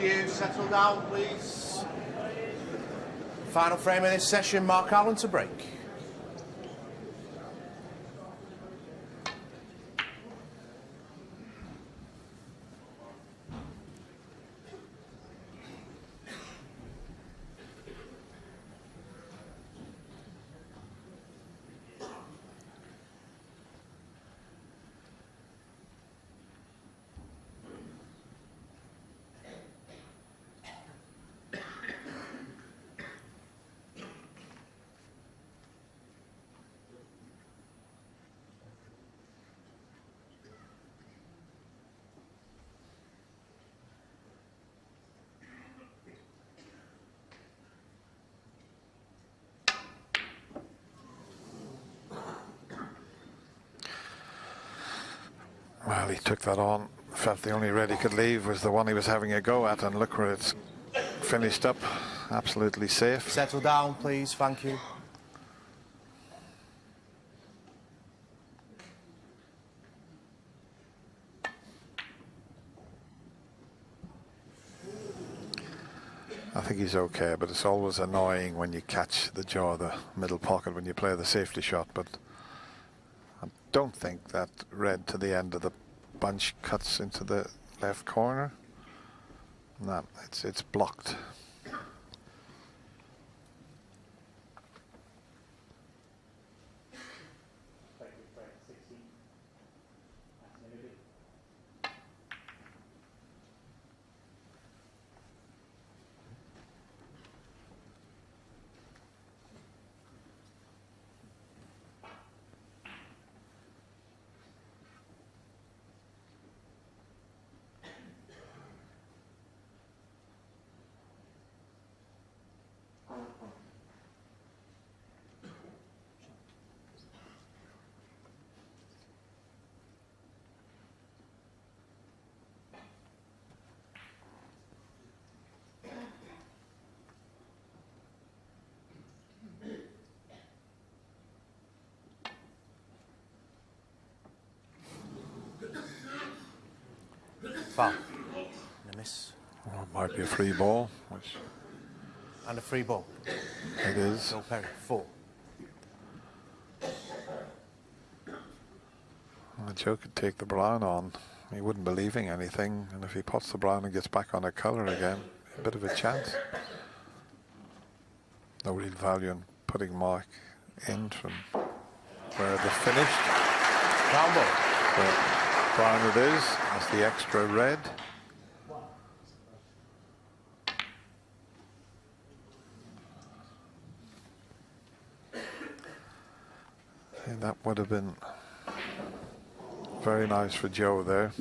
Thank you. Settle down, please. Final frame of this session, Mark Allen to break. Well, he took that on. Felt the only red he could leave was the one he was having a go at, and look where it's finished up. Absolutely safe. Settle down, please. Thank you. I think he's okay, but it's always annoying when you catch the jaw of the middle pocket when you play the safety shot. But I don't think that red to the end of the bunch cuts into the left corner. No, it's blocked. Foul. And a miss. Well, it might be a free ball, which And a free ball. it is. Joe Perry, 4. Well, Joe could take the brown on. He wouldn't be leaving anything, and if he puts the brown and gets back on a colour again, a bit of a chance. No real value in putting Mark in from where they finished. Brown ball. But brown it is. That's the extra red. And that would have been very nice for Joe there.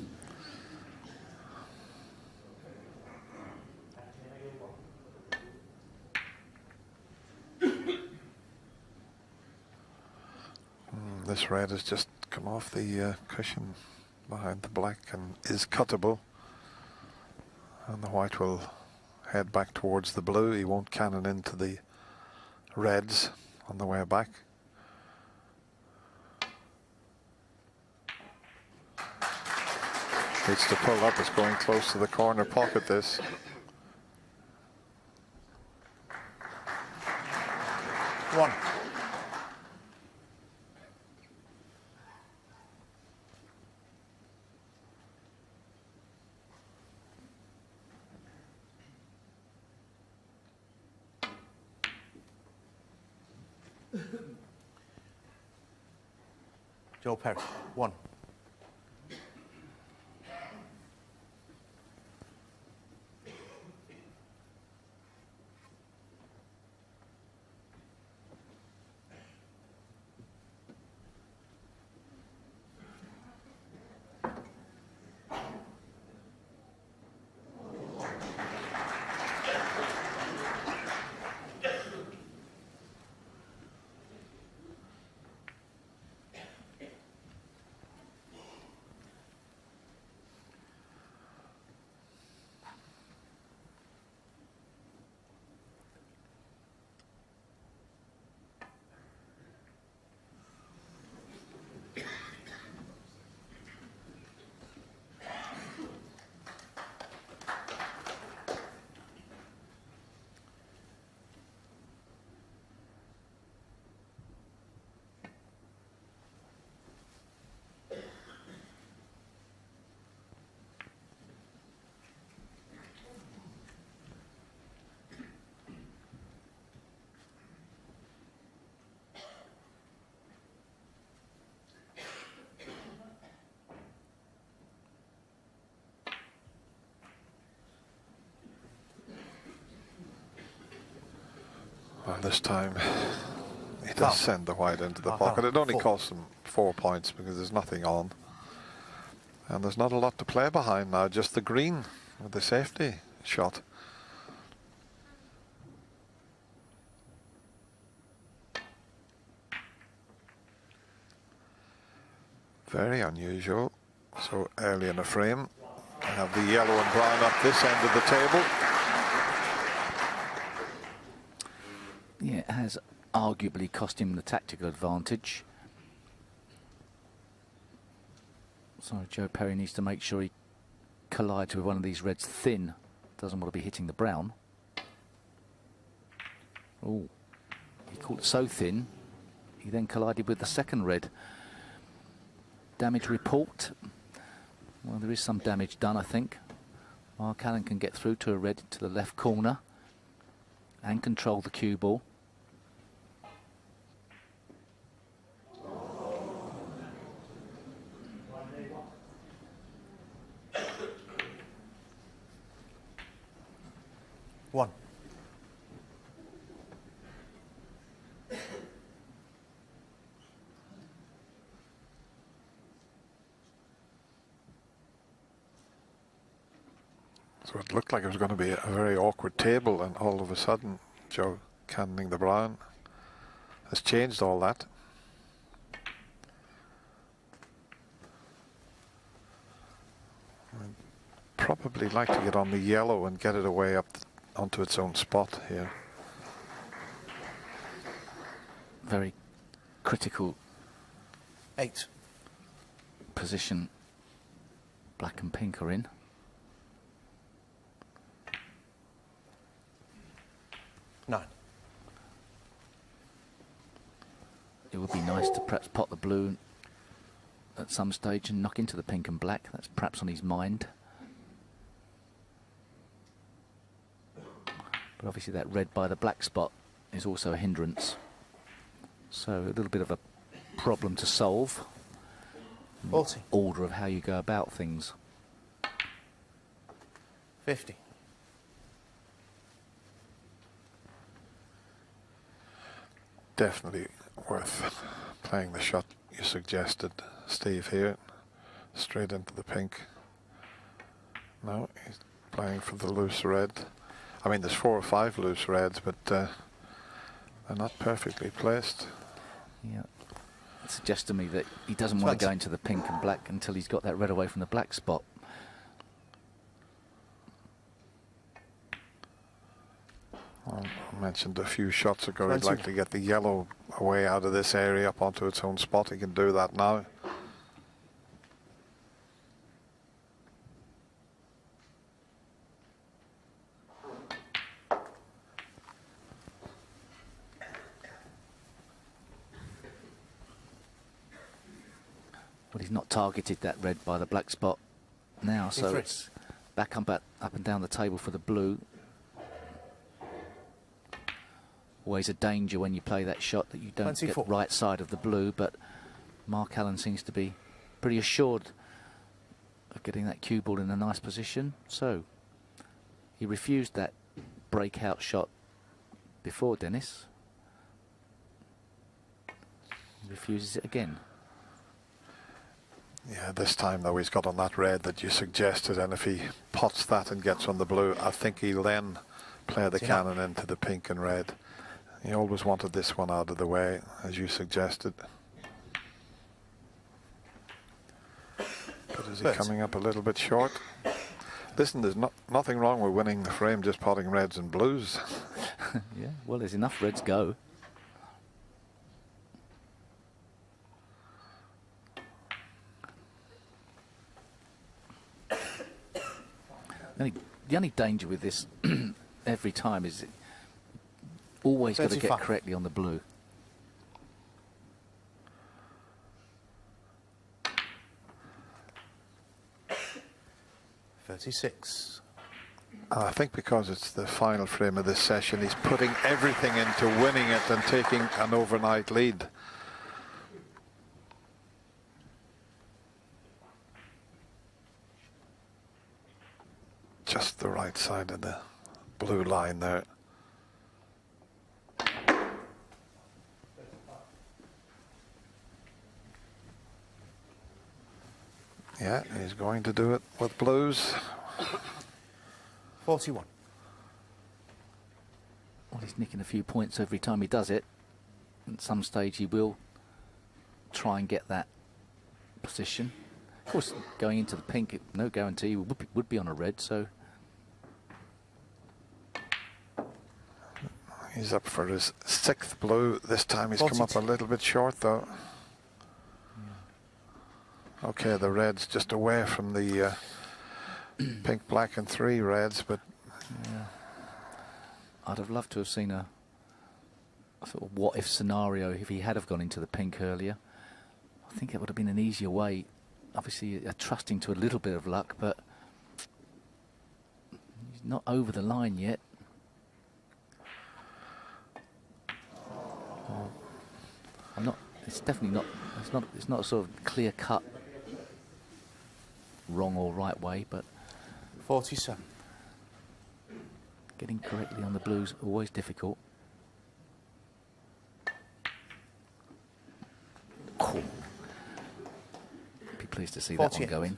This red has just come off the cushion behind the black and is cuttable. And the white will head back towards the blue. He won't cannon into the reds on the way back. Needs to pull up. It's going close to the corner pocket, this. One. Joe Perry, 1. And this time he does send the white into the pocket. It only costs him 4 points because there's nothing on. And there's not a lot to play behind now, just the green with the safety shot. Very unusual So early in the frame, I have the yellow and brown up this end of the table. Yeah, it has arguably cost him the tactical advantage. So Joe Perry needs to make sure he collides with one of these reds thin. Doesn't want to be hitting the brown. Oh, he caught it so thin, he then collided with the second red. Damage report. Well, there is some damage done, I think. Mark Allen can get through to a red to the left corner and control the cue ball. One. So it looked like it was going to be a very awkward table, and all of a sudden Joe cannoning the brown has changed all that. I'd probably like to get on the yellow and get it away up onto its own spot here. Very critical 8. position black and pink are in. Nine. It would be nice to perhaps pot the blue at some stage and knock into the pink and black. That's perhaps on his mind. But obviously that red by the black spot is also a hindrance. So a little bit of a problem to solve. 40. Order of how you go about things. 50. Definitely worth playing the shot you suggested, Steve, here. Straight into the pink. No, he's playing for the loose red. I mean, there's 4 or 5 loose reds, but they're not perfectly placed. Yeah. It suggests to me that he doesn't want to go into the pink and black until he's got that red away from the black spot. Well, I mentioned a few shots ago he'd like to get the yellow away out of this area up onto its own spot. He can do that now. Well, he's not targeted that red by the black spot now, so it's back up and down the table for the blue. Always a danger when you play that shot that you don't 24. get right side of the blue, but Mark Allen seems to be pretty assured of getting that cue ball in a nice position. So he refused that breakout shot before, Dennis. He refuses it again. Yeah, this time though he's got on that red that you suggested, and if he pots that and gets on the blue, I think he'll then play the cannon into the pink and red. He always wanted this one out of the way, as you suggested. But is he coming up a little bit short? Listen, there's nothing wrong with winning the frame just potting reds and blues. Yeah, well, there's enough reds go. The only danger with this every time is always got to get correctly on the blue. $36. I think because it's the final frame of this session, he's putting everything into winning it and taking an overnight lead. Just the right side of the blue line there. Yeah, he's going to do it with blues. 41. Well, he's nicking a few points every time he does it. At some stage he will try and get that position. Of course, going into the pink, no guarantee would be on a red, so He's up for his 6th blue. This time he's come up a little bit short, though. Okay, the red's just away from the pink, black, and 3 reds, but yeah. I'd have loved to have seen a sort of what-if scenario if he had have gone into the pink earlier. I think it would have been an easier way. Obviously, trusting to a little bit of luck, but he's not over the line yet. I'm not. It's definitely not. It's not a sort of clear-cut wrong or right way, but 47. getting correctly on the blues always difficult. Cool. Be pleased to see that one going.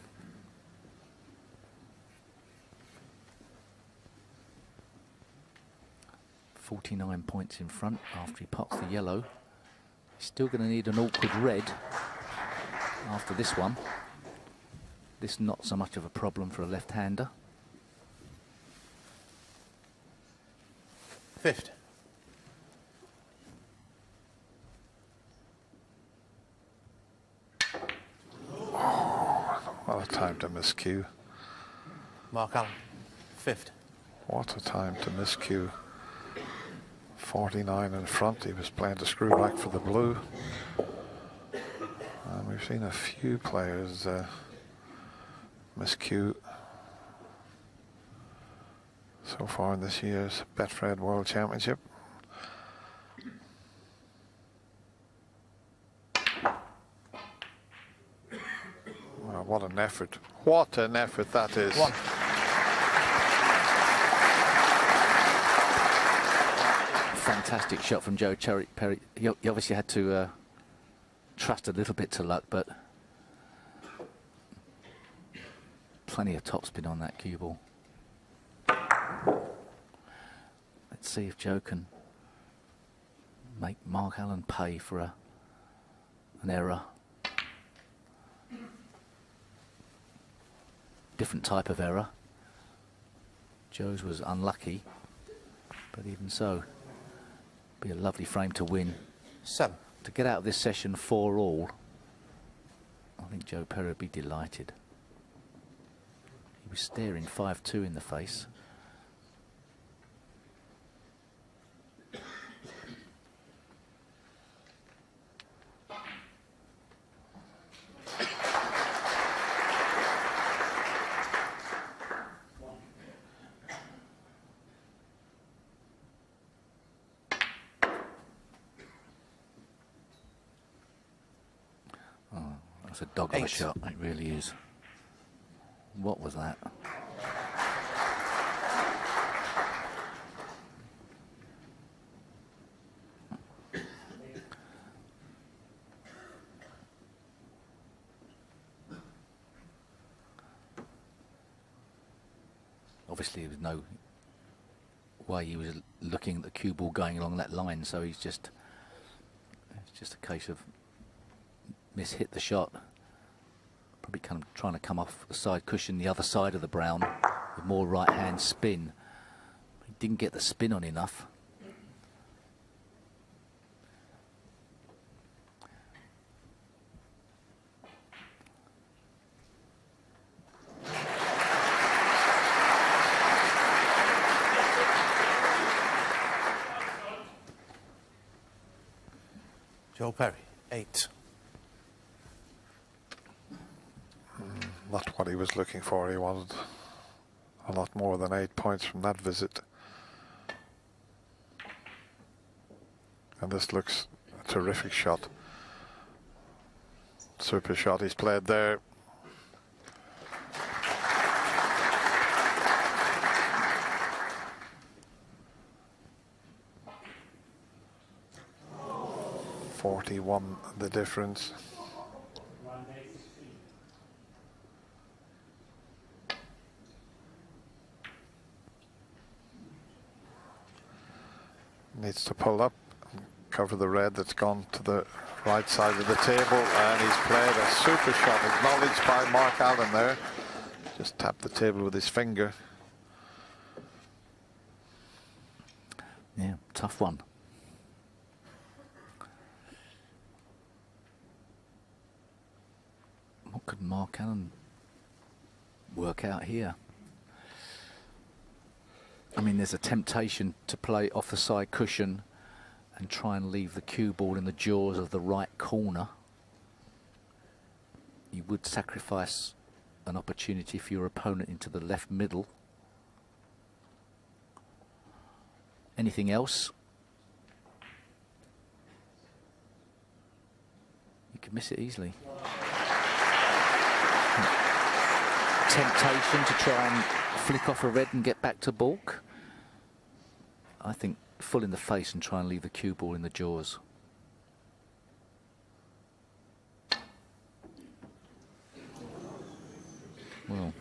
.49 points in front after he pots the yellow. He's still going to need an awkward red after this one. This not so much of a problem for a left-hander. 50. what a time to miscue. Mark Allen, 50. What a time to miscue. 49 in front. He was playing to screw back for the blue. And we've seen a few players miscue so far in this year's Betfred World Championship. Well, what an effort. What an effort that is. One. Fantastic shot from Joe Perry. He obviously had to trust a little bit to luck, but plenty of topspin on that cue ball. Let's see if Joe can make Mark Allen pay for an error. Different type of error. Joe's was unlucky, but even so, be a lovely frame to win. 7. To get out of this session 4-all, I think Joe Perry would be delighted. He was staring 5-2 in the face. That's a dog of a shot, it really is. What was that? Obviously, there was no way he was looking at the cue ball going along that line, so it's just a case of mishit the shot. Probably kind of trying to come off the side cushion the other side of the brown with more right hand spin. He didn't get the spin on enough. Joe Perry, 8. Not what he was looking for. He wanted a lot more than 8 points from that visit. And this looks a terrific shot. Super shot he's played there. .41 the difference. Needs to pull up and cover the red that's gone to the Right side of the table, and he's played a super shot, acknowledged by Mark Allen there. Just tapped the table with his finger. Yeah, tough one. What could Mark Allen work out here? I mean, there's a temptation to play off the side cushion and try and leave the cue ball in the jaws of the right corner. You would sacrifice an opportunity for your opponent into the left middle. Anything else? You could miss it easily. Temptation to try and flick off a red and get back to baulk. I think full in the face and try and leave the cue ball in the jaws. Well,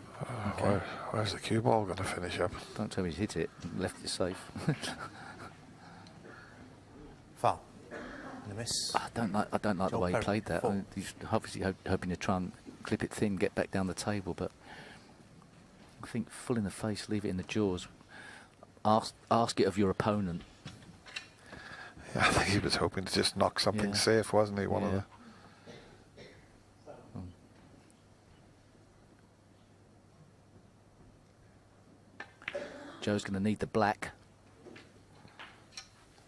okay. Where's the cue ball going to finish up? Don't tell me he's hit it and left it safe. Foul. And a miss. I don't like the way he played that. He's obviously hoping to try and clip it thin, get back down the table, but I think full in the face, leave it in the jaws. Ask it of your opponent. Yeah, I think he was hoping to just knock something safe, wasn't he? One of the. Joe's going to need the black.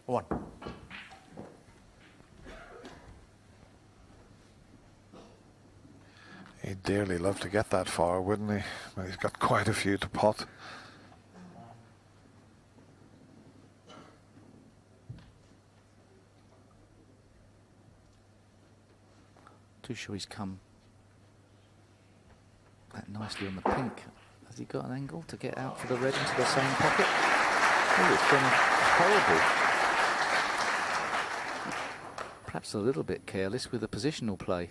One. He'd dearly love to get that far, wouldn't he? Well, he's got quite a few to pot. Too sure he's come that nicely on the pink. Has he got an angle to get out for the red into the same pocket? Oh, it's been horrible. Perhaps a little bit careless with the positional play.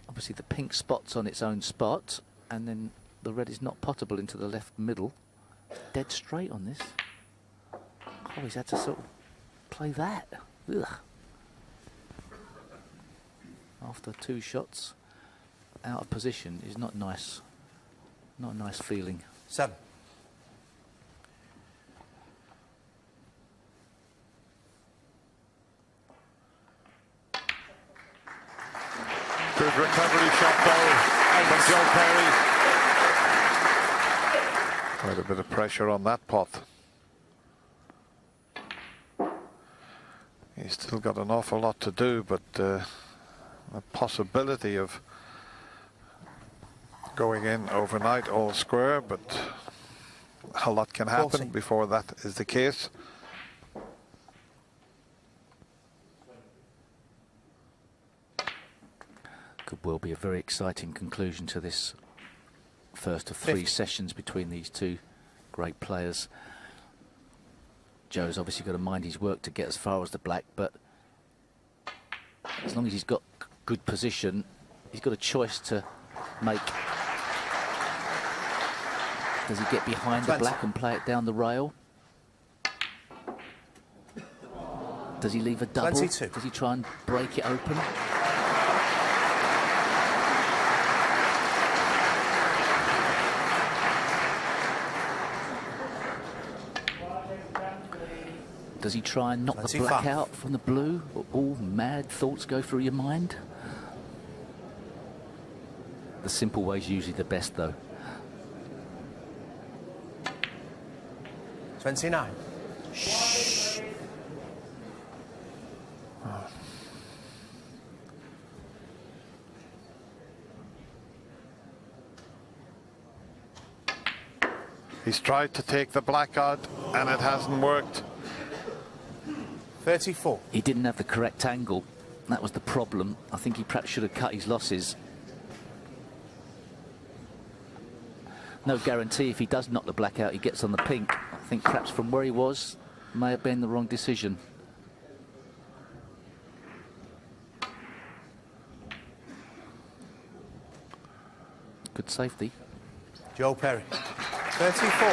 Obviously the pink spot's on its own spot, and then the red is not potable into the left middle. Dead straight on this. Oh, he's had to sort of play that. Ugh. After two shots out of position is not nice. Not a nice feeling. 7. Good recovery shot though from Joe Perry. Quite a bit of pressure on that pot. He's still got an awful lot to do, but the possibility of going in overnight all square, but a lot can happen before that is the case. Could well be a very exciting conclusion to this first of 3 sessions between these two great players. Joe's obviously got to mind his work to get as far as the black, but as long as he's got good position, he's got a choice to make. Does he get behind the black and play it down the rail? Does he leave a double? 22. Does he try and break it open? Does he try and knock the black out from the blue? All mad thoughts go through your mind. The simple way is usually the best, though. 29. Shh. He's tried to take the black out and it hasn't worked. 34. He didn't have the correct angle. That was the problem. I think he perhaps should have cut his losses. No guarantee if he does knock the black out, he gets on the pink. I think perhaps from where he was, may have been the wrong decision. Good safety. Joe Perry. 34.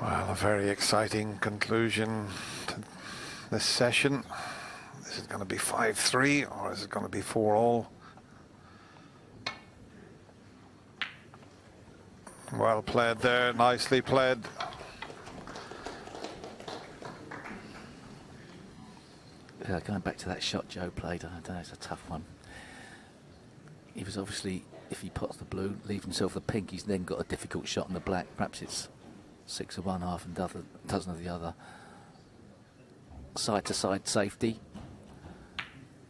Well, a A very exciting conclusion to this session. Is it going to be 5-3 or is it going to be 4-all? Well played there, nicely played. Yeah, going back to that shot Joe played, I don't know, it's a tough one. He was obviously, if he puts the blue, leave himself the pink, he's then got a difficult shot on the black. Perhaps it's 6 of one, half and dozen of the other. Side to side safety.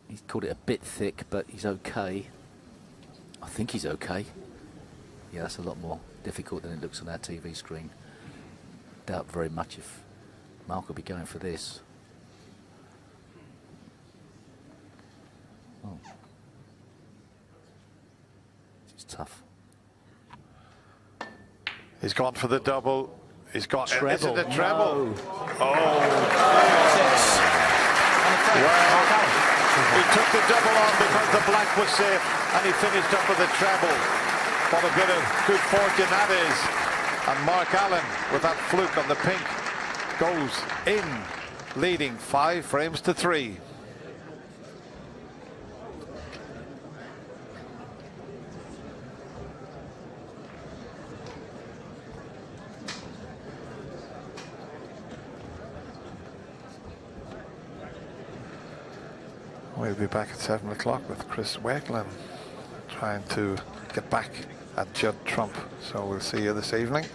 He's called it a bit thick, but he's okay. I think he's okay. Yeah, that's a lot more difficult than it looks on our TV screen. Doubt very much if Mark will be going for this. Oh. It's tough. He's gone for the double. He's got treble. Is it a treble? No. Oh. Well, he took the double on because the black was safe and he finished up with a treble. What a bit of good fortune that is. And Mark Allen, with that fluke on the pink, goes in, leading 5 frames to 3. We'll be back at 7 o'clock with Chris Wakelin trying to get back at Judd Trump. So we'll see you this evening.